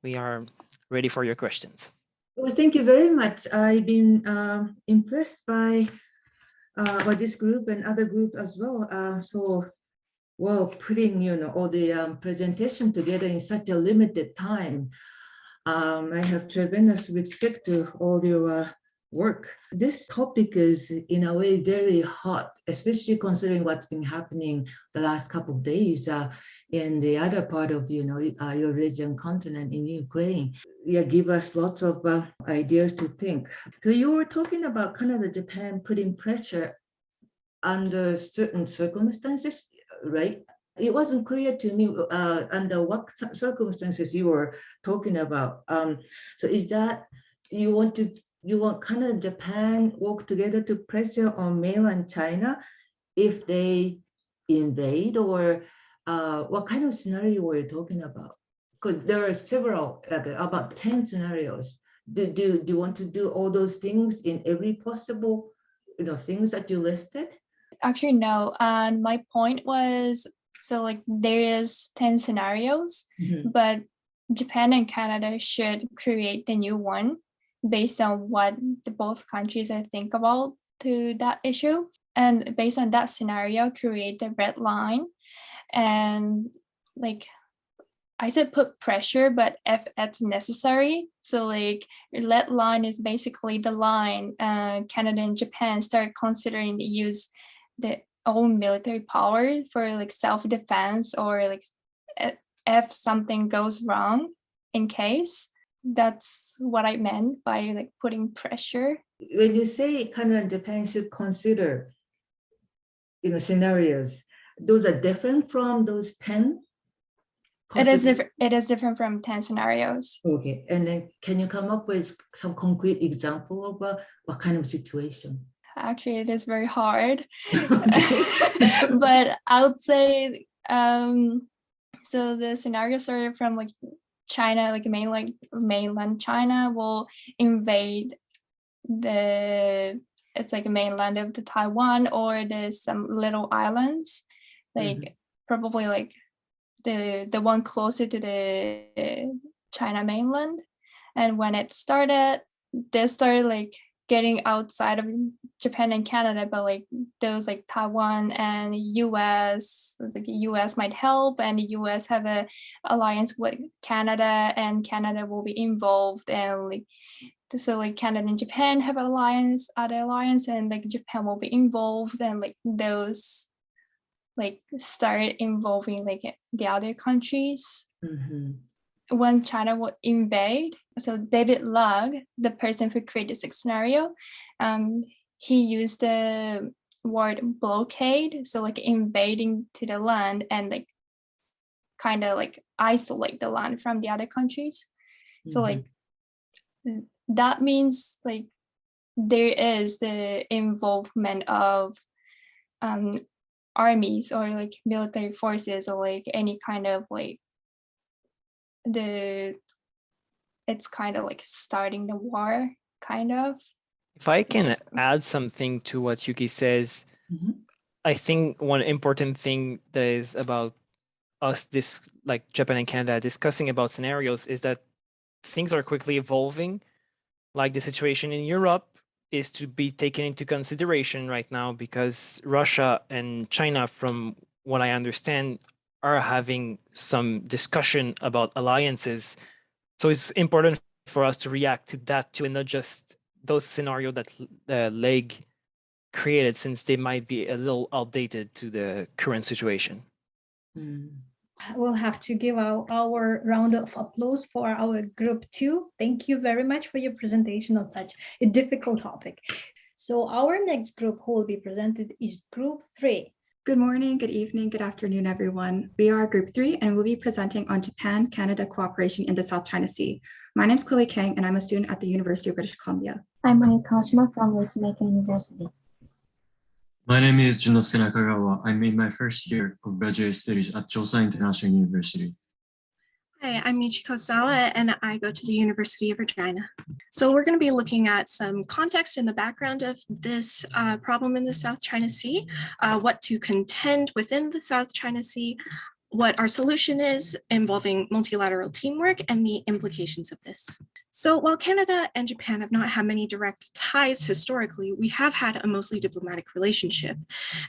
We are ready for your questions. Well, thank you very much. I've been impressed by this group and other group as well. Putting all the presentation together in such a limited time. I have tremendous respect to all your work. This topic is in a way very hot, especially considering what's been happening the last couple of days in the other part of your region continent in Ukraine. Yeah, give us lots of ideas to think. So you were talking about Canada, Japan putting pressure under certain circumstances, right? It wasn't clear to me under what circumstances you were talking about. So is that you want Canada and Japan work together to pressure on mainland China if they invade, or what kind of scenario were you talking about? Because there are several, about 10 scenarios. Do you want to do all those things in every possible things that you listed? Actually, no. And my point was, so like there is 10 scenarios, but Japan and Canada should create the new one based on what both countries think about to that issue. And based on that scenario, create the red line. And like I said, put pressure, but if it's necessary. So like red line is basically the line Canada and Japan start considering to use their own military power for like self-defense, or like if something goes wrong in case. That's what I meant by like putting pressure. When you say Canada and Japan should consider scenarios, those are different from those 10? It is different from 10 scenarios. Okay, and then can you come up with some concrete example of what kind of situation? Actually, it is very hard. But I would say, so the scenario started from like China, like mainland China will invade it's like a mainland of the Taiwan, or there's some little islands, like probably like the one closer to the China mainland. And when it started, they started like getting outside of Japan and Canada, but like those like Taiwan and US, like US might help, and the US have a alliance with Canada, and Canada will be involved, and like so like Canada and Japan have other alliance, and like Japan will be involved, and like those like started involving like the other countries. Mm-hmm. When China would invade, so David Lugg, the person who created this scenario, he used the word blockade, so like invading to the land and like kind of like isolate the land from the other countries. Mm-hmm. So like that means like there is the involvement of armies or like military forces or like any kind of like it's kind of like starting the war, kind of. If I can add something to what Yuki says, I think one important thing that is about us, this like Japan and Canada discussing about scenarios, is that things are quickly evolving. Like the situation in Europe is to be taken into consideration right now because Russia and China, from what I understand, are having some discussion about alliances. So it's important for us to react to that too, and not just those scenarios that Leg created, since they might be a little outdated to the current situation. We'll have to give our round of applause for our group 2. Thank you very much for your presentation on such a difficult topic. So our next group who will be presented is group 3. Good morning, good evening, good afternoon, everyone. We are Group 3 and we'll be presenting on Japan-Canada cooperation in the South China Sea. My name is Chloe Kang and I'm a student at the University of British Columbia. I'm Maya Kashima from Ritsumeikan University. My name is Junosuke Nakagawa. I'm in my first year of graduate studies at Chosa International University. Hi, I'm Michiko Sawa and I go to the University of Regina. So we're going to be looking at some context in the background of this problem in the South China Sea, what to contend within the South China Sea, what our solution is involving multilateral teamwork and the implications of this. So while Canada and Japan have not had many direct ties historically, we have had a mostly diplomatic relationship.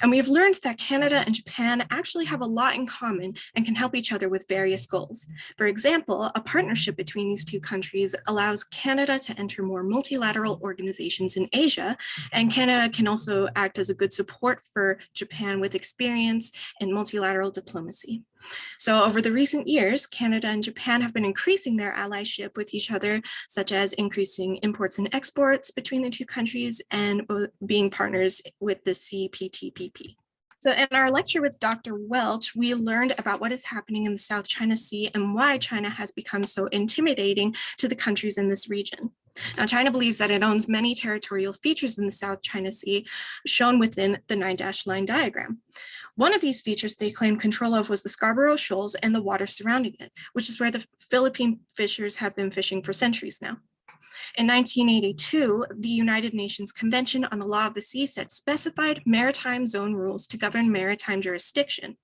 And we have learned that Canada and Japan actually have a lot in common and can help each other with various goals. For example, a partnership between these two countries allows Canada to enter more multilateral organizations in Asia, and Canada can also act as a good support for Japan with experience in multilateral diplomacy. So over the recent years, Canada and Japan have been increasing their allyship with each other, such as increasing imports and exports between the two countries and being partners with the CPTPP. So in our lecture with Dr. Welch, we learned about what is happening in the South China Sea and why China has become so intimidating to the countries in this region. Now, China believes that it owns many territorial features in the South China Sea, shown within the 9-dash line diagram. One of these features they claimed control of was the Scarborough Shoals and the water surrounding it, which is where the Philippine fishers have been fishing for centuries now. In 1982, the United Nations Convention on the Law of the Sea set specified maritime zone rules to govern maritime jurisdiction.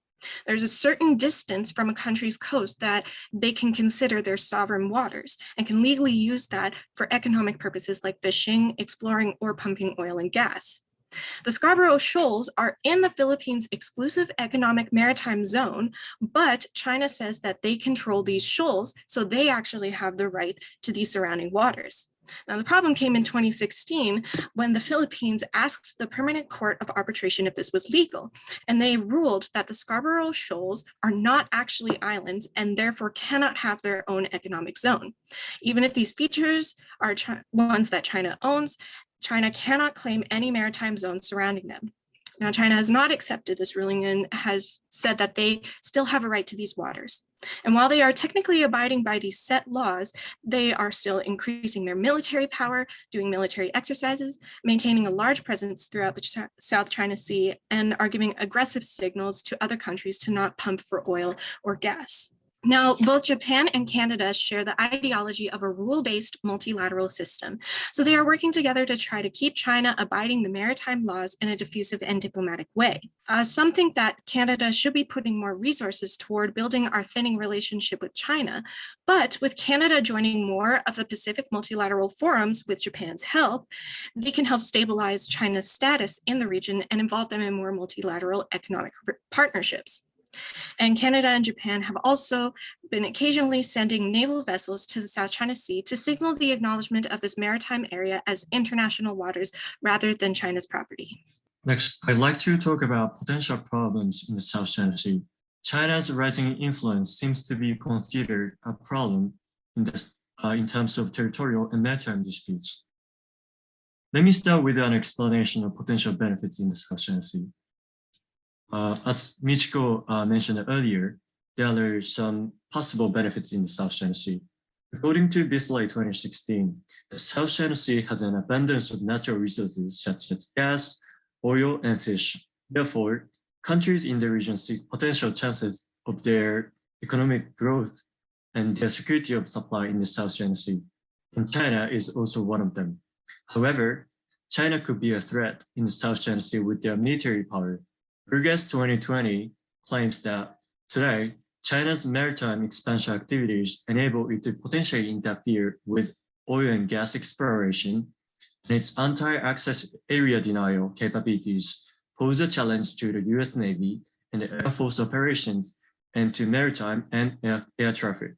There's a certain distance from a country's coast that they can consider their sovereign waters and can legally use that for economic purposes like fishing, exploring, or pumping oil and gas. The Scarborough Shoals are in the Philippines' exclusive economic maritime zone, but China says that they control these shoals, so they actually have the right to these surrounding waters. Now, the problem came in 2016 when the Philippines asked the Permanent Court of Arbitration if this was legal, and they ruled that the Scarborough Shoals are not actually islands and therefore cannot have their own economic zone. Even if these features are ones that China owns, China cannot claim any maritime zone surrounding them. Now, China has not accepted this ruling and has said that they still have a right to these waters. And while they are technically abiding by these set laws, they are still increasing their military power, doing military exercises, maintaining a large presence throughout the South China Sea, and are giving aggressive signals to other countries to not pump for oil or gas. Now, both Japan and Canada share the ideology of a rule-based multilateral system. So they are working together to try to keep China abiding the maritime laws in a diffusive and diplomatic way. Some think that Canada should be putting more resources toward building our thinning relationship with China. But with Canada joining more of the Pacific multilateral forums with Japan's help, they can help stabilize China's status in the region and involve them in more multilateral economic partnerships. And Canada and Japan have also been occasionally sending naval vessels to the South China Sea to signal the acknowledgement of this maritime area as international waters rather than China's property. Next, I'd like to talk about potential problems in the South China Sea. China's rising influence seems to be considered a problem in terms of territorial and maritime disputes. Let me start with an explanation of potential benefits in the South China Sea. As Michiko mentioned earlier, there are some possible benefits in the South China Sea. According to Bisley 2016, the South China Sea has an abundance of natural resources such as gas, oil, and fish. Therefore, countries in the region see potential chances of their economic growth and their security of supply in the South China Sea. And China is also one of them. However, China could be a threat in the South China Sea with their military power. Burgess 2020 claims that today, China's maritime expansion activities enable it to potentially interfere with oil and gas exploration, and its anti-access area denial capabilities pose a challenge to the US Navy and the Air Force operations and to maritime and air traffic.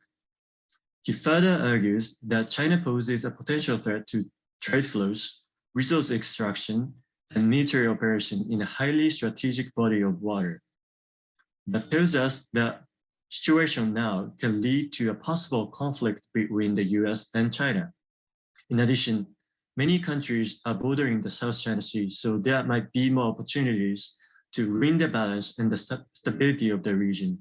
He further argues that China poses a potential threat to trade flows, resource extraction, and military operations in a highly strategic body of water. That tells us that situation now can lead to a possible conflict between the US and China. In addition, many countries are bordering the South China Sea, so there might be more opportunities to ruin the balance and the stability of the region.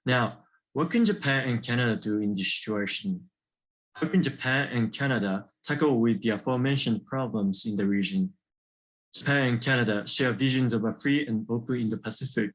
Now, what can Japan and Canada do in this situation? How can Japan and Canada tackle with the aforementioned problems in the region? Japan and Canada share visions of a free and open Indo-Pacific.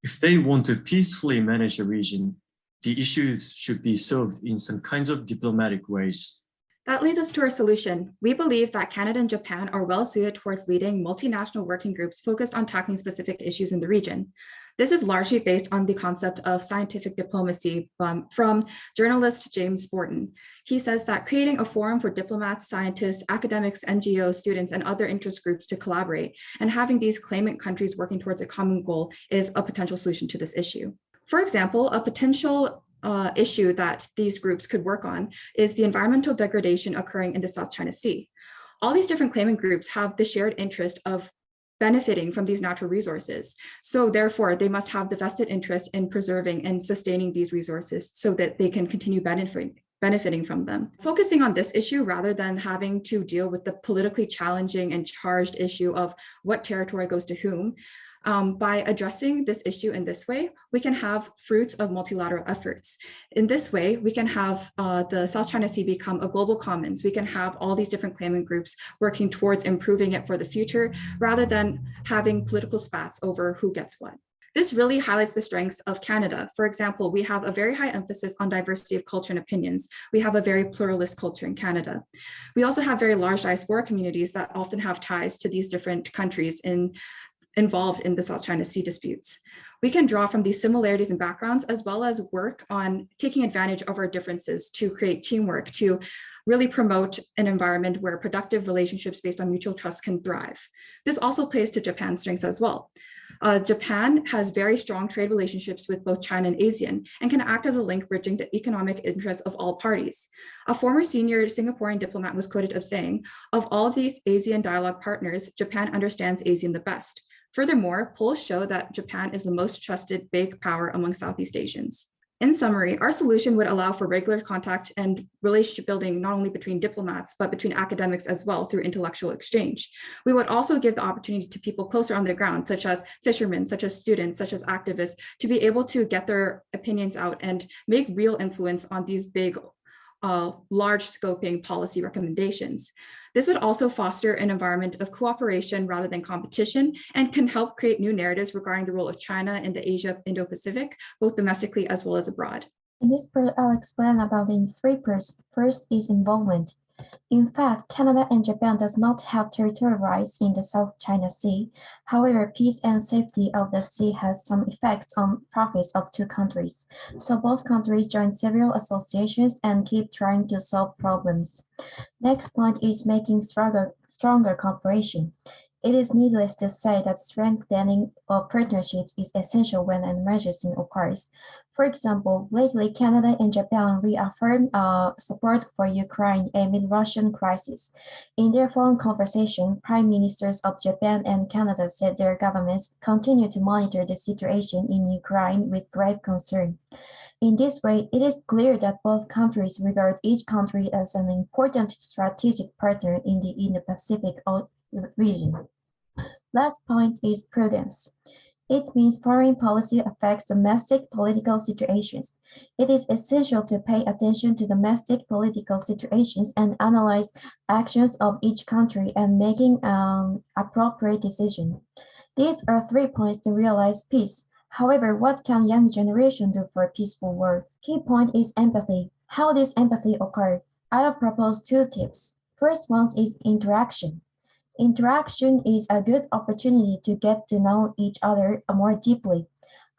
If they want to peacefully manage the region, the issues should be solved in some kinds of diplomatic ways. That leads us to our solution. We believe that Canada and Japan are well suited towards leading multinational working groups focused on tackling specific issues in the region. This is largely based on the concept of scientific diplomacy from journalist James Borton. He says that creating a forum for diplomats, scientists, academics, NGOs, students, and other interest groups to collaborate and having these claimant countries working towards a common goal is a potential solution to this issue. For example, a potential issue that these groups could work on is the environmental degradation occurring in the South China Sea. All these different claimant groups have the shared interest of benefiting from these natural resources. So therefore, they must have the vested interest in preserving and sustaining these resources so that they can continue benefiting from them. Focusing on this issue rather than having to deal with the politically challenging and charged issue of what territory goes to whom, by addressing this issue in this way, we can have fruits of multilateral efforts. In this way, we can have the South China Sea become a global commons. We can have all these different claimant groups working towards improving it for the future, rather than having political spats over who gets what. This really highlights the strengths of Canada. For example, we have a very high emphasis on diversity of culture and opinions. We have a very pluralist culture in Canada. We also have very large diaspora communities that often have ties to these different countries involved in the South China Sea disputes. We can draw from these similarities and backgrounds, as well as work on taking advantage of our differences to create teamwork, to really promote an environment where productive relationships based on mutual trust can thrive. This also plays to Japan's strengths as well. Japan has very strong trade relationships with both China and ASEAN and can act as a link bridging the economic interests of all parties. A former senior Singaporean diplomat was quoted as saying, "Of all of these ASEAN dialogue partners, Japan understands ASEAN the best." Furthermore, polls show that Japan is the most trusted big power among Southeast Asians. In summary, our solution would allow for regular contact and relationship building, not only between diplomats, but between academics as well through intellectual exchange. We would also give the opportunity to people closer on the ground, such as fishermen, such as students, such as activists, to be able to get their opinions out and make real influence on these big, large scoping policy recommendations. This would also foster an environment of cooperation rather than competition and can help create new narratives regarding the role of China in the Indo-Pacific, both domestically as well as abroad. In this part, I'll explain about the three parts. First is involvement. In fact, Canada and Japan does not have territorial rights in the South China Sea. However, peace and safety of the sea has some effects on profits of two countries. So both countries join several associations and keep trying to solve problems. Next point is making stronger cooperation. It is needless to say that strengthening of partnerships is essential when an emergency occurs. For example, lately Canada and Japan reaffirmed support for Ukraine amid Russian crisis. In their phone conversation, Prime Ministers of Japan and Canada said their governments continue to monitor the situation in Ukraine with grave concern. In this way, it is clear that both countries regard each country as an important strategic partner in the Indo-Pacific region. Last point is prudence. It means foreign policy affects domestic political situations. It is essential to pay attention to domestic political situations and analyze actions of each country and making an appropriate decision. These are 3 points to realize peace. However, what can young generation do for a peaceful world? Key point is empathy. How does empathy occur? I will propose 2 tips. First one is interaction. Interaction is a good opportunity to get to know each other more deeply.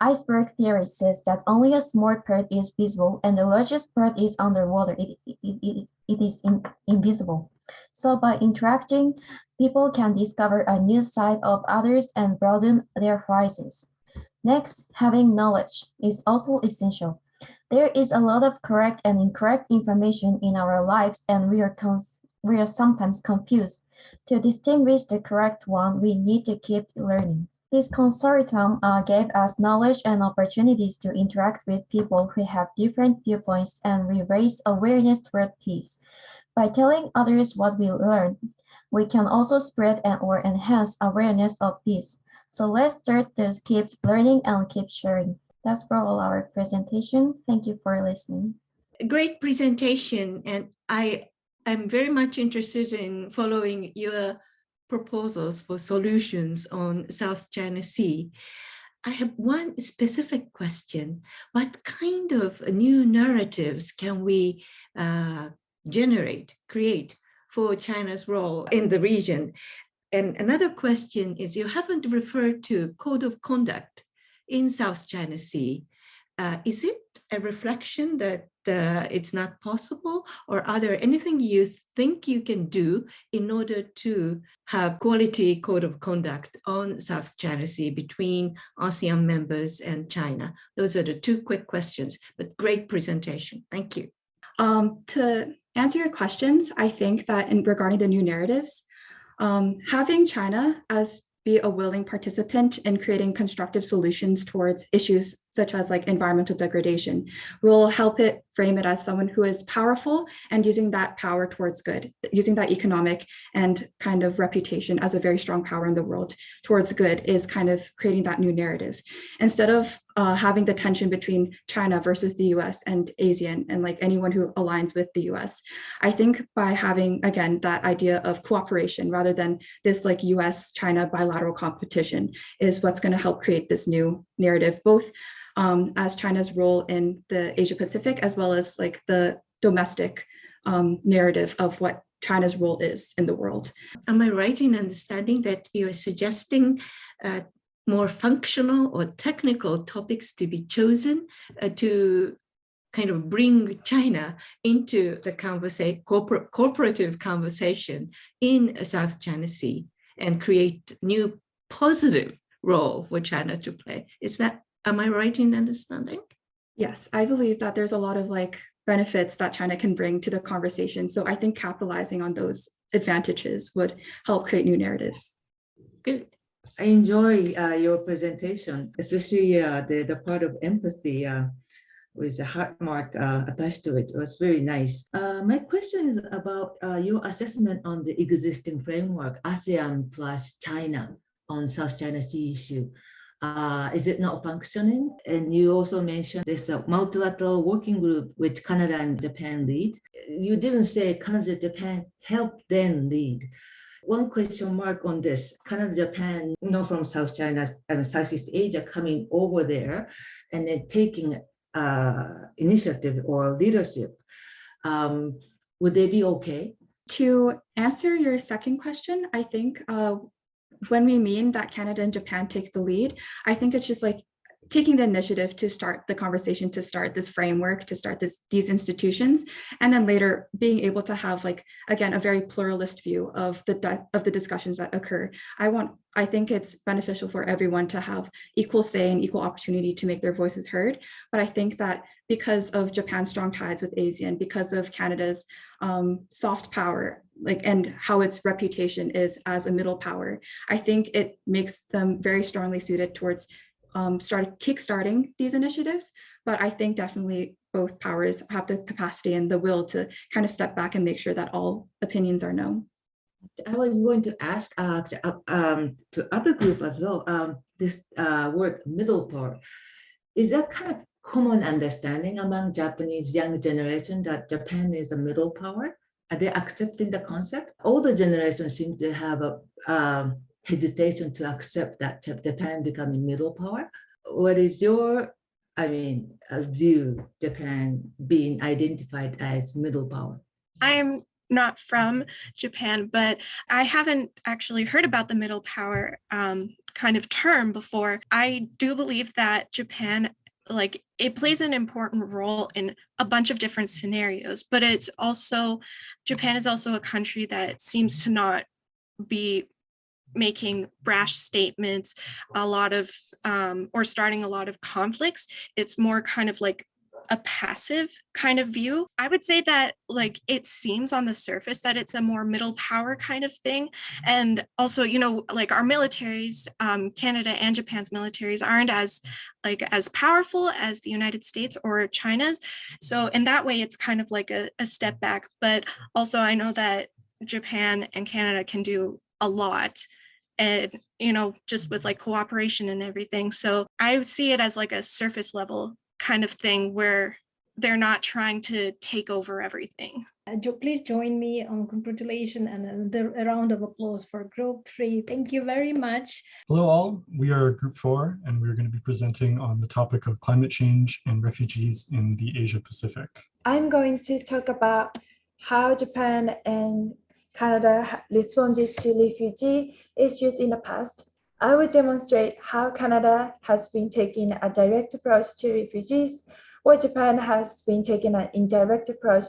Iceberg theory says that only a small part is visible and the largest part is underwater. It is invisible. So by interacting, people can discover a new side of others and broaden their horizons. Next, having knowledge is also essential. There is a lot of correct and incorrect information in our lives, and we are sometimes confused. To distinguish the correct one, we need to keep learning. This consortium gave us knowledge and opportunities to interact with people who have different viewpoints, and we raise awareness toward peace. By telling others what we learned, we can also spread or enhance awareness of peace. So let's start to keep learning and keep sharing. That's for all our presentation. Thank you for listening. A great presentation, and I'm very much interested in following your proposals for solutions on South China Sea. I have one specific question. What kind of new narratives can we create for China's role in the region? And another question is, you haven't referred to code of conduct in South China Sea. Is it a reflection that it's not possible, or are there anything you think you can do in order to have quality code of conduct on South China Sea between ASEAN members and China? Those are the 2 quick questions, but great presentation. Thank you. To answer your questions, I think that regarding the new narratives, having China be a willing participant in creating constructive solutions towards issues such as like environmental degradation will help it frame it as someone who is powerful and using that power towards good, using that economic and kind of reputation as a very strong power in the world towards good is kind of creating that new narrative. Instead of having the tension between China versus the US and ASEAN and like anyone who aligns with the US, I think by having, again, that idea of cooperation rather than this like US-China bilateral competition is what's going to help create this new narrative, both as China's role in the Asia-Pacific, as well as like the domestic narrative of what China's role is in the world. Am I right in understanding that you're suggesting more functional or technical topics to be chosen to kind of bring China into the cooperative conversation in South China Sea and create new positive role for China to play? Am I right in understanding? Yes, I believe that there's a lot of like benefits that China can bring to the conversation. So I think capitalizing on those advantages would help create new narratives. Good. I enjoy your presentation, especially the part of empathy with the heart mark attached to it. It was very nice. My question is about your assessment on the existing framework, ASEAN plus China on South China Sea issue. Is it not functioning? And you also mentioned there's a multilateral working group which Canada and Japan lead. You didn't say Canada, Japan help them lead. One question mark on this: Canada, Japan, from South China and Southeast Asia coming over there and then taking initiative or leadership. Would they be okay? To answer your second question, I think when we mean that Canada and Japan take the lead, I think it's just like taking the initiative to start the conversation, to start this framework, to start these institutions, and then later being able to have, like, again, a very pluralist view of the discussions that occur. I think it's beneficial for everyone to have equal say and equal opportunity to make their voices heard. But I think that because of Japan's strong ties with ASEAN, because of Canada's soft power, and how its reputation is as a middle power, I think it makes them very strongly suited towards kickstarting these initiatives. But I think definitely both powers have the capacity and the will to kind of step back and make sure that all opinions are known. I was going to ask to other group as well, this word middle power, is that kind of common understanding among Japanese young generation that Japan is a middle power? Are they accepting the concept? Older generations seem to have a hesitation to accept that Japan becoming middle power. What is your, view, Japan being identified as middle power? I am not from Japan, but I haven't actually heard about the middle power kind of term before. I do believe that Japan, it plays an important role in a bunch of different scenarios, but Japan is also a country that seems to not be making brash statements or starting a lot of conflicts. It's more kind of like a passive kind of view. I would say that it seems on the surface that it's a more middle power kind of thing. And also, our militaries, Canada and Japan's militaries aren't as powerful as the United States or China's. So in that way, it's kind of like a step back. But also I know that Japan and Canada can do a lot, and just with cooperation and everything. So I see it as a surface level kind of thing where they're not trying to take over everything. Please join me on congratulations and a round of applause for Group 3. Thank you very much. Hello all, we are Group 4 and we're going to be presenting on the topic of climate change and refugees in the Asia-Pacific. I'm going to talk about how Japan and Canada responded to refugee issues in the past. I will demonstrate how Canada has been taking a direct approach to refugees, while Japan has been taking an indirect approach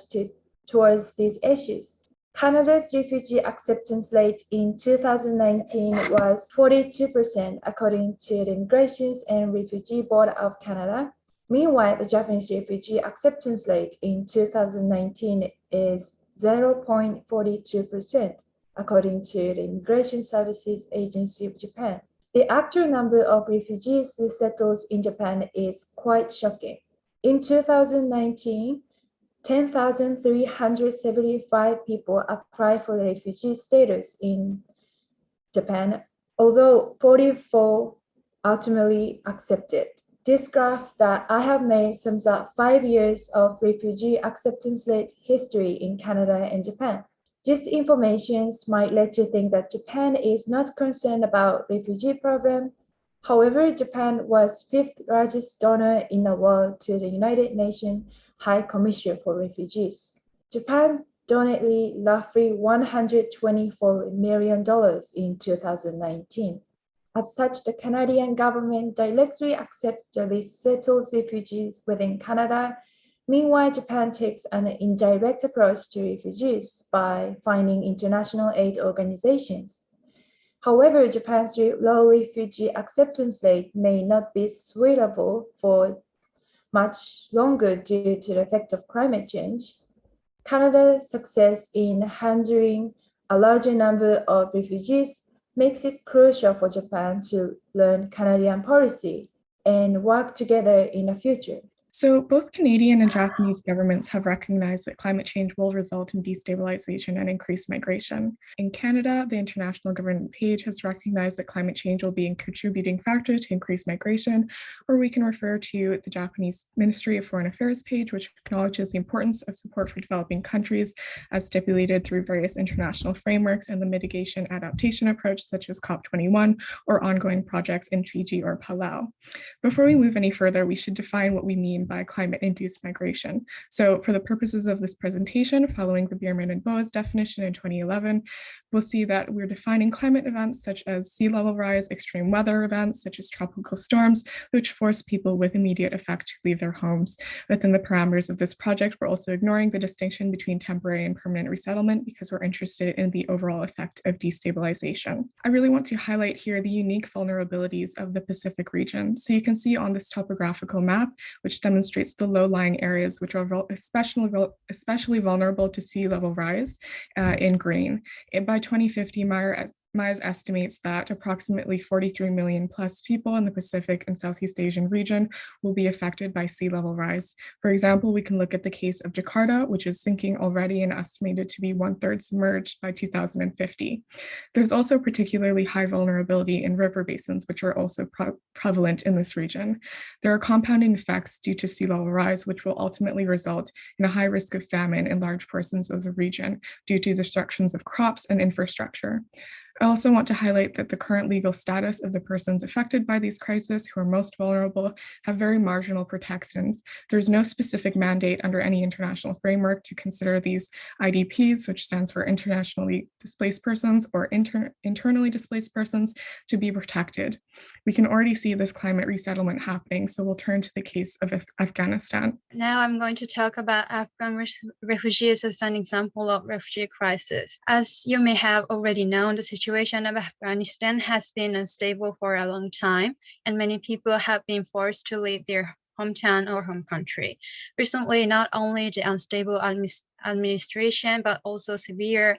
towards these issues. Canada's refugee acceptance rate in 2019 was 42%, according to the Immigration and Refugee Board of Canada. Meanwhile, the Japanese refugee acceptance rate in 2019 is 0.42%, according to the Immigration Services Agency of Japan. The actual number of refugees who settled in Japan is quite shocking. In 2019, 10,375 people applied for the refugee status in Japan, although 44 ultimately accepted. This graph that I have made sums up 5 years of refugee acceptance rate history in Canada and Japan. This information might let you think that Japan is not concerned about refugee problem. However, Japan was 5th largest donor in the world to the United Nations High Commission for Refugees. Japan donated roughly $124 million in 2019. As such, the Canadian government directly accepts the resettled refugees within Canada. Meanwhile, Japan takes an indirect approach to refugees by finding international aid organizations. However, Japan's low refugee acceptance rate may not be suitable for much longer due to the effect of climate change. Canada's success in handling a larger number of refugees makes it crucial for Japan to learn Canadian policy and work together in the future. So both Canadian and Japanese governments have recognized that climate change will result in destabilization and increased migration. In Canada, the International Government Page has recognized that climate change will be a contributing factor to increased migration, or we can refer to the Japanese Ministry of Foreign Affairs page, which acknowledges the importance of support for developing countries as stipulated through various international frameworks and the mitigation adaptation approach, such as COP21 or ongoing projects in Fiji or Palau. Before we move any further, we should define what we mean driven by climate-induced migration. So for the purposes of this presentation, following the Bierman and Boas definition in 2011, we'll see that we're defining climate events such as sea level rise, extreme weather events such as tropical storms, which force people with immediate effect to leave their homes. Within the parameters of this project, we're also ignoring the distinction between temporary and permanent resettlement because we're interested in the overall effect of destabilization. I really want to highlight here the unique vulnerabilities of the Pacific region. So you can see on this topographical map, which demonstrates the low-lying areas, which are especially vulnerable to sea level rise in green. By 2050, Myers estimates that approximately 43 million plus people in the Pacific and Southeast Asian region will be affected by sea level rise. For example, we can look at the case of Jakarta, which is sinking already and estimated to be 1/3 submerged by 2050. There's also particularly high vulnerability in river basins, which are also prevalent in this region. There are compounding effects due to sea level rise, which will ultimately result in a high risk of famine in large portions of the region due to destructions of crops and infrastructure. I also want to highlight that the current legal status of the persons affected by these crises who are most vulnerable have very marginal protections. There's no specific mandate under any international framework to consider these IDPs, which stands for internationally displaced persons or internally displaced persons, to be protected. We can already see this climate resettlement happening, so we'll turn to the case of Afghanistan. Now I'm going to talk about Afghan refugees as an example of refugee crisis. As you may have already known, the situation of Afghanistan has been unstable for a long time, and many people have been forced to leave their hometown or home country. Recently, not only the unstable administration, but also severe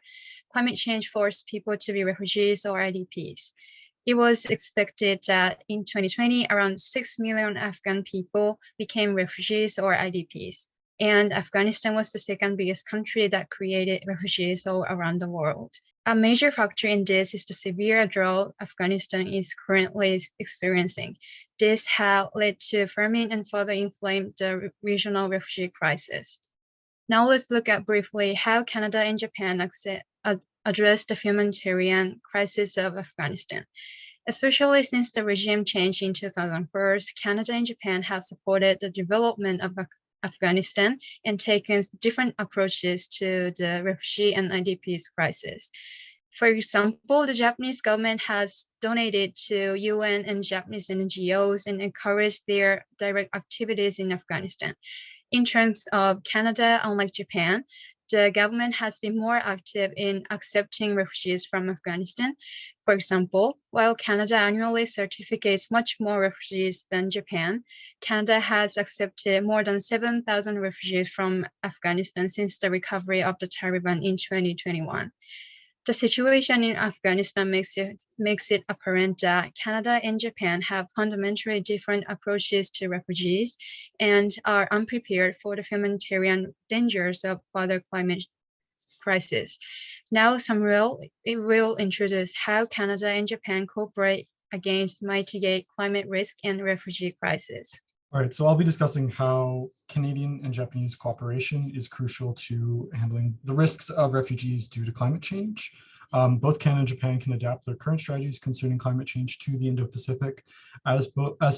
climate change forced people to be refugees or IDPs. It was expected that in 2020, around 6 million Afghan people became refugees or IDPs. And Afghanistan was the second biggest country that created refugees all around the world. A major factor in this is the severe drought Afghanistan is currently experiencing. This has led to famine and further inflamed the regional refugee crisis. Now let's look at briefly how Canada and Japan address the humanitarian crisis of Afghanistan. Especially since the regime change in 2004, Canada and Japan have supported the development of Afghanistan and taken different approaches to the refugee and IDPs crisis. For example, the Japanese government has donated to UN and Japanese NGOs and encouraged their direct activities in Afghanistan. In terms of Canada, unlike Japan, the government has been more active in accepting refugees from Afghanistan. For example, while Canada annually certificates much more refugees than Japan, Canada has accepted more than 7,000 refugees from Afghanistan since the recovery of the Taliban in 2021. The situation in Afghanistan makes it apparent that Canada and Japan have fundamentally different approaches to refugees and are unprepared for the humanitarian dangers of further climate crisis. Now Samuel will introduce how Canada and Japan cooperate against mitigate climate risk and refugee crisis. All right, so I'll be discussing how Canadian and Japanese cooperation is crucial to handling the risks of refugees due to climate change. Both Canada and Japan can adapt their current strategies concerning climate change to the Indo-Pacific. As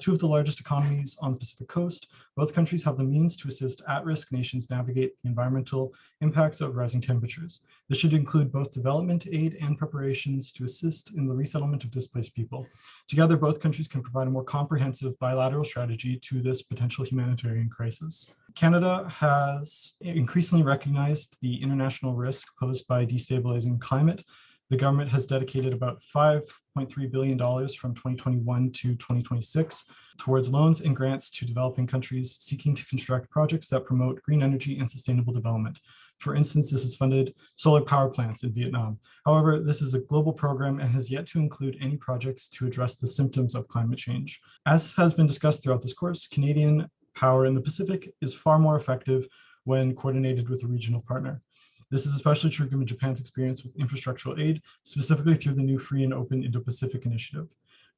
two of the largest economies on the Pacific coast, both countries have the means to assist at-risk nations navigate the environmental impacts of rising temperatures. This should include both development aid and preparations to assist in the resettlement of displaced people. Together, both countries can provide a more comprehensive bilateral strategy to this potential humanitarian crisis. Canada has increasingly recognized the international risk posed by destabilizing climate. The government has dedicated about $5.3 billion from 2021 to 2026 towards loans and grants to developing countries seeking to construct projects that promote green energy and sustainable development. For instance, this has funded solar power plants in Vietnam. However, this is a global program and has yet to include any projects to address the symptoms of climate change. As has been discussed throughout this course, Canadian power in the Pacific is far more effective when coordinated with a regional partner. This is especially true given Japan's experience with infrastructural aid, specifically through the new Free and Open Indo-Pacific Initiative.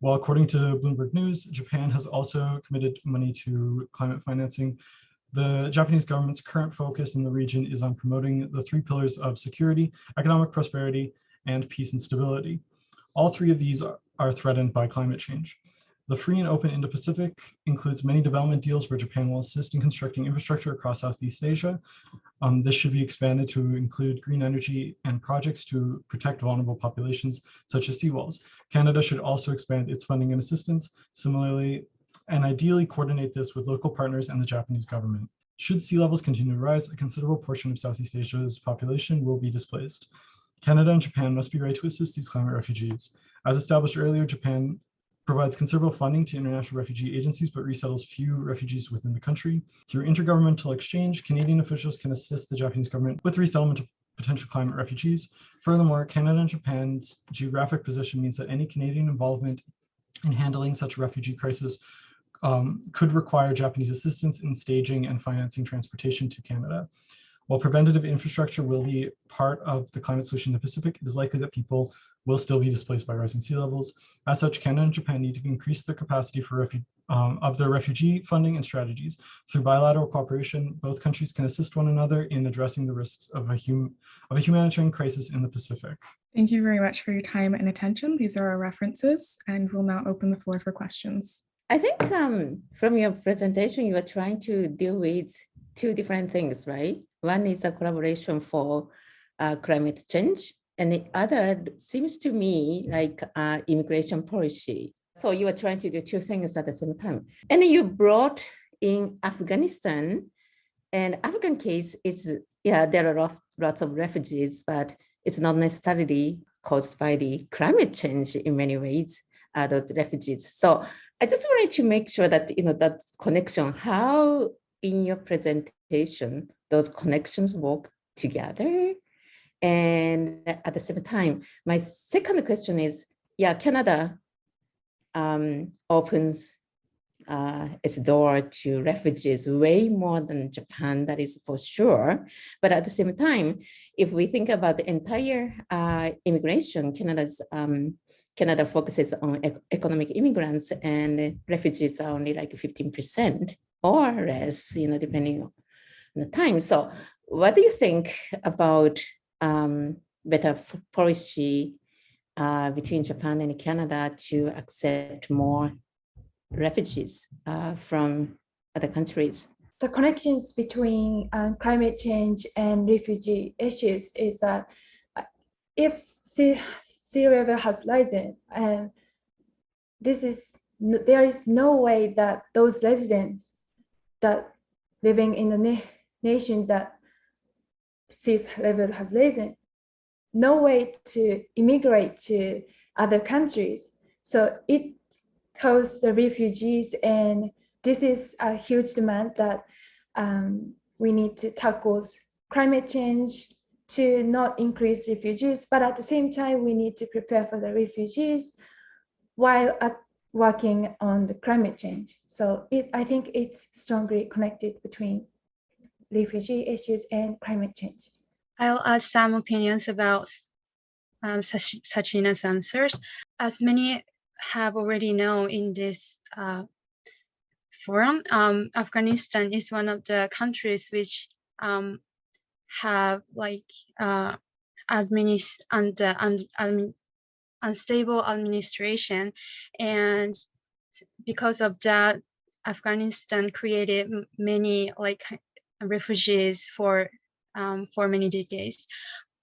While according to Bloomberg News, Japan has also committed money to climate financing, the Japanese government's current focus in the region is on promoting the 3 pillars of security, economic prosperity, and peace and stability. All 3 of these are threatened by climate change. The free and open Indo-Pacific includes many development deals where Japan will assist in constructing infrastructure across Southeast Asia. This should be expanded to include green energy and projects to protect vulnerable populations, such as seawalls. Canada should also expand its funding and assistance, similarly, and ideally coordinate this with local partners and the Japanese government. Should sea levels continue to rise, a considerable portion of Southeast Asia's population will be displaced. Canada and Japan must be ready to assist these climate refugees. As established earlier, Japan provides considerable funding to international refugee agencies, but resettles few refugees within the country. Through intergovernmental exchange, Canadian officials can assist the Japanese government with resettlement of potential climate refugees. Furthermore, Canada and Japan's geographic position means that any Canadian involvement in handling such a refugee crisis could require Japanese assistance in staging and financing transportation to Canada. While preventative infrastructure will be part of the climate solution in the Pacific, it is likely that people will still be displaced by rising sea levels. As such, Canada and Japan need to increase their capacity for their refugee funding and strategies. Through bilateral cooperation, both countries can assist one another in addressing the risks of a humanitarian crisis in the Pacific. Thank you very much for your time and attention. These are our references, and we'll now open the floor for questions. I think from your presentation, you are trying to deal with two different things, right? One is a collaboration for climate change, and the other seems to me like immigration policy. So you are trying to do two things at the same time. And you brought in Afghanistan, and Afghan case is, yeah, there are lots of refugees, but it's not necessarily caused by the climate change in many ways, those refugees. So I just wanted to make sure that, that connection, how in your presentation, those connections work together. And at the same time, my second question is, yeah, Canada opens its door to refugees way more than Japan, that is for sure. But at the same time, if we think about the entire immigration, Canada focuses on economic immigrants, and refugees are only like 15% or less, depending on the time. So what do you think about better policy between Japan and Canada to accept more refugees from other countries? The connections between climate change and refugee issues is that if sea level has risen, and there is no way that those residents that living in the nation that sea level has risen, no way to immigrate to other countries. So it causes the refugees, and this is a huge demand that we need to tackle climate change to not increase refugees, but at the same time, we need to prepare for the refugees while working on the climate change. So I think it's strongly connected between refugee issues and climate change. I'll add some opinions about Sachina's answers. As many have already known in this forum, Afghanistan is one of the countries which have unstable administration, and because of that, Afghanistan created many refugees for many decades.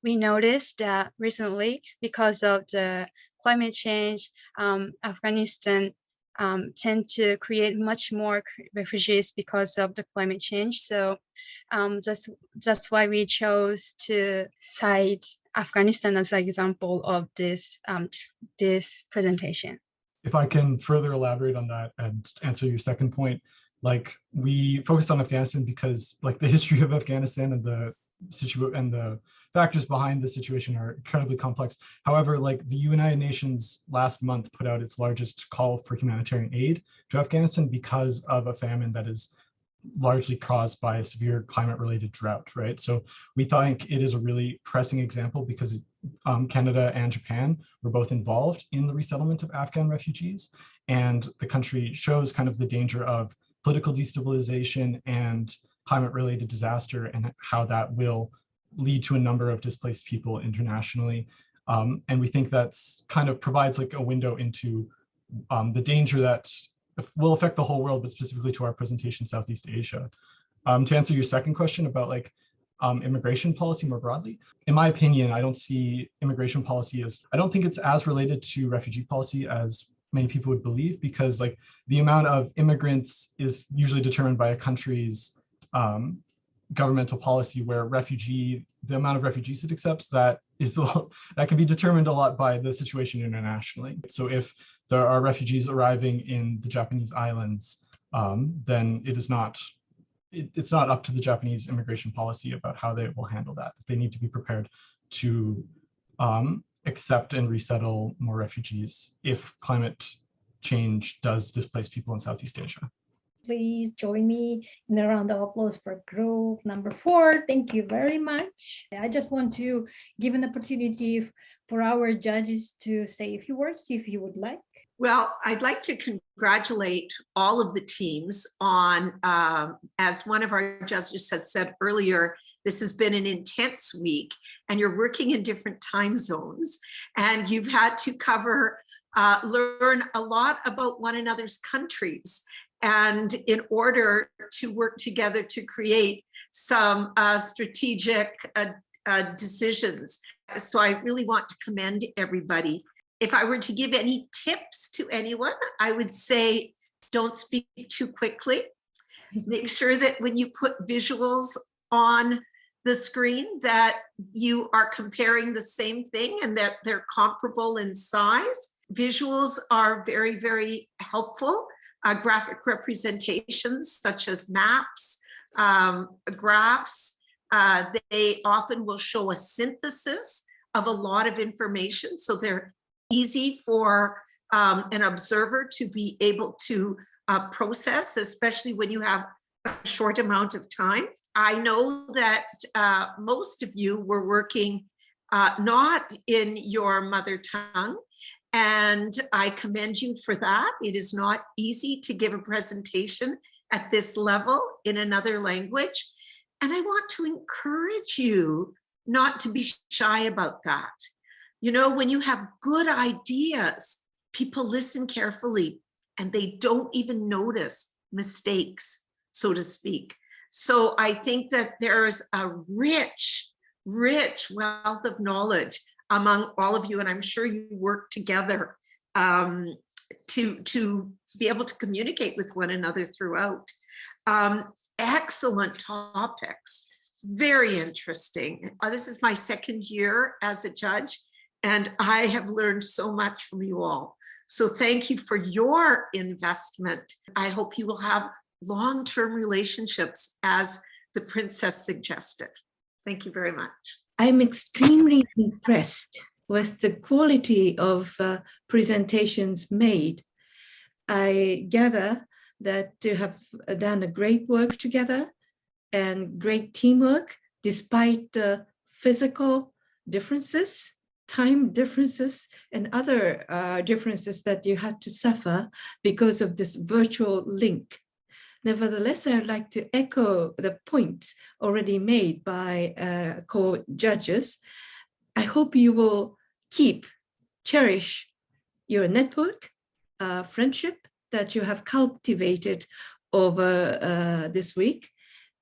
We noticed that recently, because of the climate change, Afghanistan tend to create much more refugees because of the climate change. So that's why we chose to cite Afghanistan as an example of this presentation. If I can further elaborate on that and answer your second point, we focused on Afghanistan because the history of Afghanistan and the factors behind the situation are incredibly complex. However, the United Nations last month put out its largest call for humanitarian aid to Afghanistan because of a famine that is largely caused by a severe climate-related drought, right? So we think it is a really pressing example because Canada and Japan were both involved in the resettlement of Afghan refugees, and the country shows kind of the danger of political destabilization and climate-related disaster and how that will lead to a number of displaced people internationally. And we think that's kind of provides a window into the danger that will affect the whole world, but specifically to our presentation, Southeast Asia. To answer your second question about like immigration policy more broadly, in my opinion, I don't see immigration policy I don't think it's as related to refugee policy as many people would believe, because like the amount of immigrants is usually determined by a country's governmental policy, where the amount of refugees it accepts, that can be determined a lot by the situation internationally. So if there are refugees arriving in the Japanese islands, then it's not up to the Japanese immigration policy about how they will handle that. They need to be prepared to accept and resettle more refugees if climate change does displace people in Southeast Asia. Please join me in a round of applause for group number 4. Thank you very much. I just want to give an opportunity for our judges to say a few words, if you would like. Well, I'd like to congratulate all of the teams on, as one of our judges has said earlier, this has been an intense week and you're working in different time zones and you've had to learn a lot about one another's countries, and in order to work together to create some strategic decisions. So I really want to commend everybody. If I were to give any tips to anyone, I would say don't speak too quickly. Make sure that when you put visuals on the screen that you are comparing the same thing and that they're comparable in size. Visuals are very, very helpful. Graphic representations such as maps, graphs, they often will show a synthesis of a lot of information. So they're easy for an observer to be able to process, especially when you have a short amount of time. I know that most of you were working not in your mother tongue, and I commend you for that. It is not easy to give a presentation at this level in another language. And I want to encourage you not to be shy about that. You know, when you have good ideas, people listen carefully and they don't even notice mistakes, so to speak. So I think that there's a rich wealth of knowledge among all of you, and I'm sure you work together to be able to communicate with one another throughout. Excellent topics, very interesting. This is my second year as a judge, and I have learned so much from you all. So thank you for your investment. I hope you will have long-term relationships as the princess suggested. Thank you very much. I'm extremely impressed with the quality of presentations made. I gather that you have done a great work together and great teamwork despite the physical differences, time differences, and other differences that you had to suffer because of this virtual link. Nevertheless, I'd like to echo the points already made by co-judges. I hope you will cherish your network, friendship that you have cultivated over this week.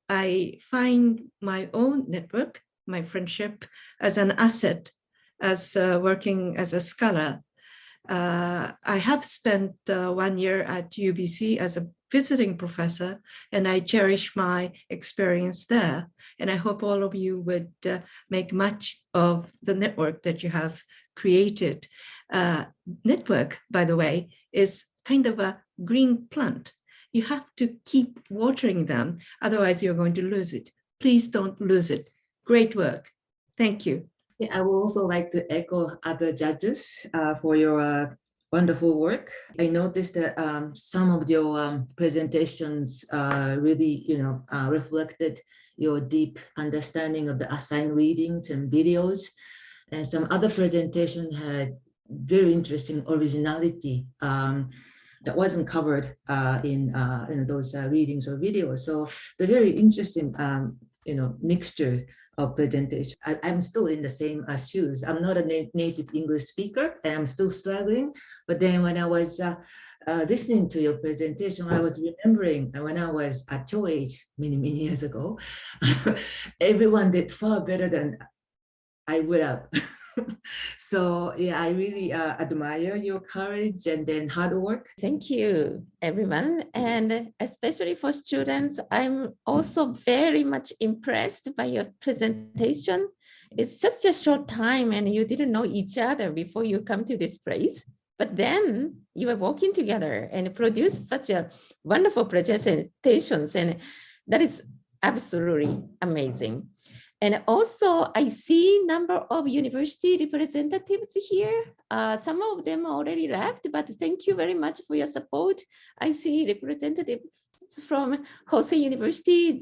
I find my own network, my friendship, as an asset, as working as a scholar. I have spent 1 year at UBC as a visiting professor, and I cherish my experience there. And I hope all of you would make much of the network that you have created. Network, by the way, is kind of a green plant. You have to keep watering them, otherwise you're going to lose it. Please don't lose it. Great work. Thank you. Yeah, I would also like to echo other judges for your wonderful work. I noticed that some of your presentations really, reflected your deep understanding of the assigned readings and videos, and some other presentations had very interesting originality that wasn't covered in those readings or videos. So the very interesting, mixture presentation. I'm still in the same shoes. I'm not a native English speaker, and I'm still struggling. But then when I was listening to your presentation, I was remembering when I was at your age many years ago, everyone did far better than I would have. So yeah, I really admire your courage and then hard work. Thank you, everyone. And especially for students, I'm also very much impressed by your presentation. It's such a short time and you didn't know each other before you come to this place. But then you were working together and produced such a wonderful presentations. And that is absolutely amazing. And also, I see number of university representatives here. Some of them already left, but thank you very much for your support. I see representatives from Hosei University,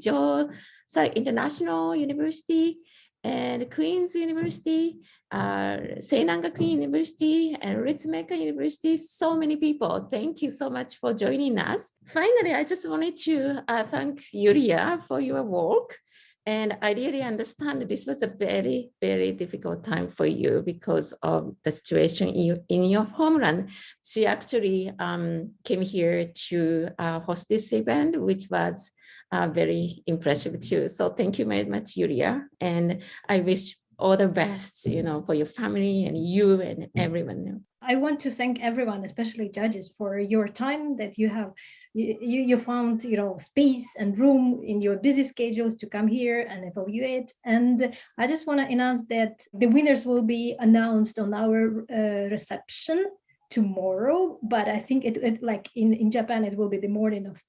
International University, and Queen's University, Seinangakuin University, and Ritsumeikan University. So many people. Thank you so much for joining us. Finally, I just wanted to thank Yuria for your work. And I really understand this was a very, very difficult time for you because of the situation in your homeland. She actually came here to host this event, which was very impressive too. So thank you very much, Yuria. And I wish all the best, for your family and you and everyone. I want to thank everyone, especially judges, for your time that you have. You found space and room in your busy schedules to come here and evaluate. And I just want to announce that the winners will be announced on our reception tomorrow. But I think it like in Japan, it will be the morning of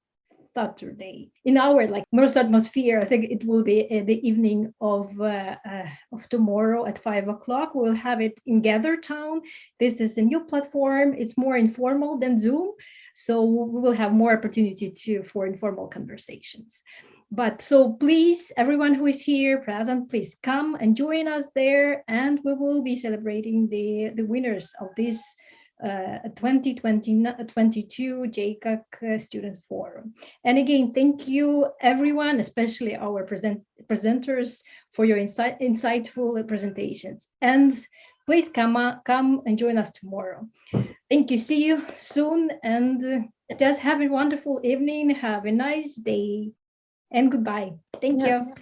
Saturday. In our North atmosphere, I think it will be the evening of tomorrow at 5 o'clock. We'll have it in Gather Town. This is a new platform. It's more informal than Zoom. So we will have more opportunity for informal conversations. But so please, everyone who is here present, please come and join us there. And we will be celebrating the winners of this 2022 JACAC Student Forum. And again, thank you everyone, especially our presenters, for your insightful presentations. And please come and join us tomorrow. Thank you. See you soon. And just have a wonderful evening. Have a nice day. And goodbye. Thank you.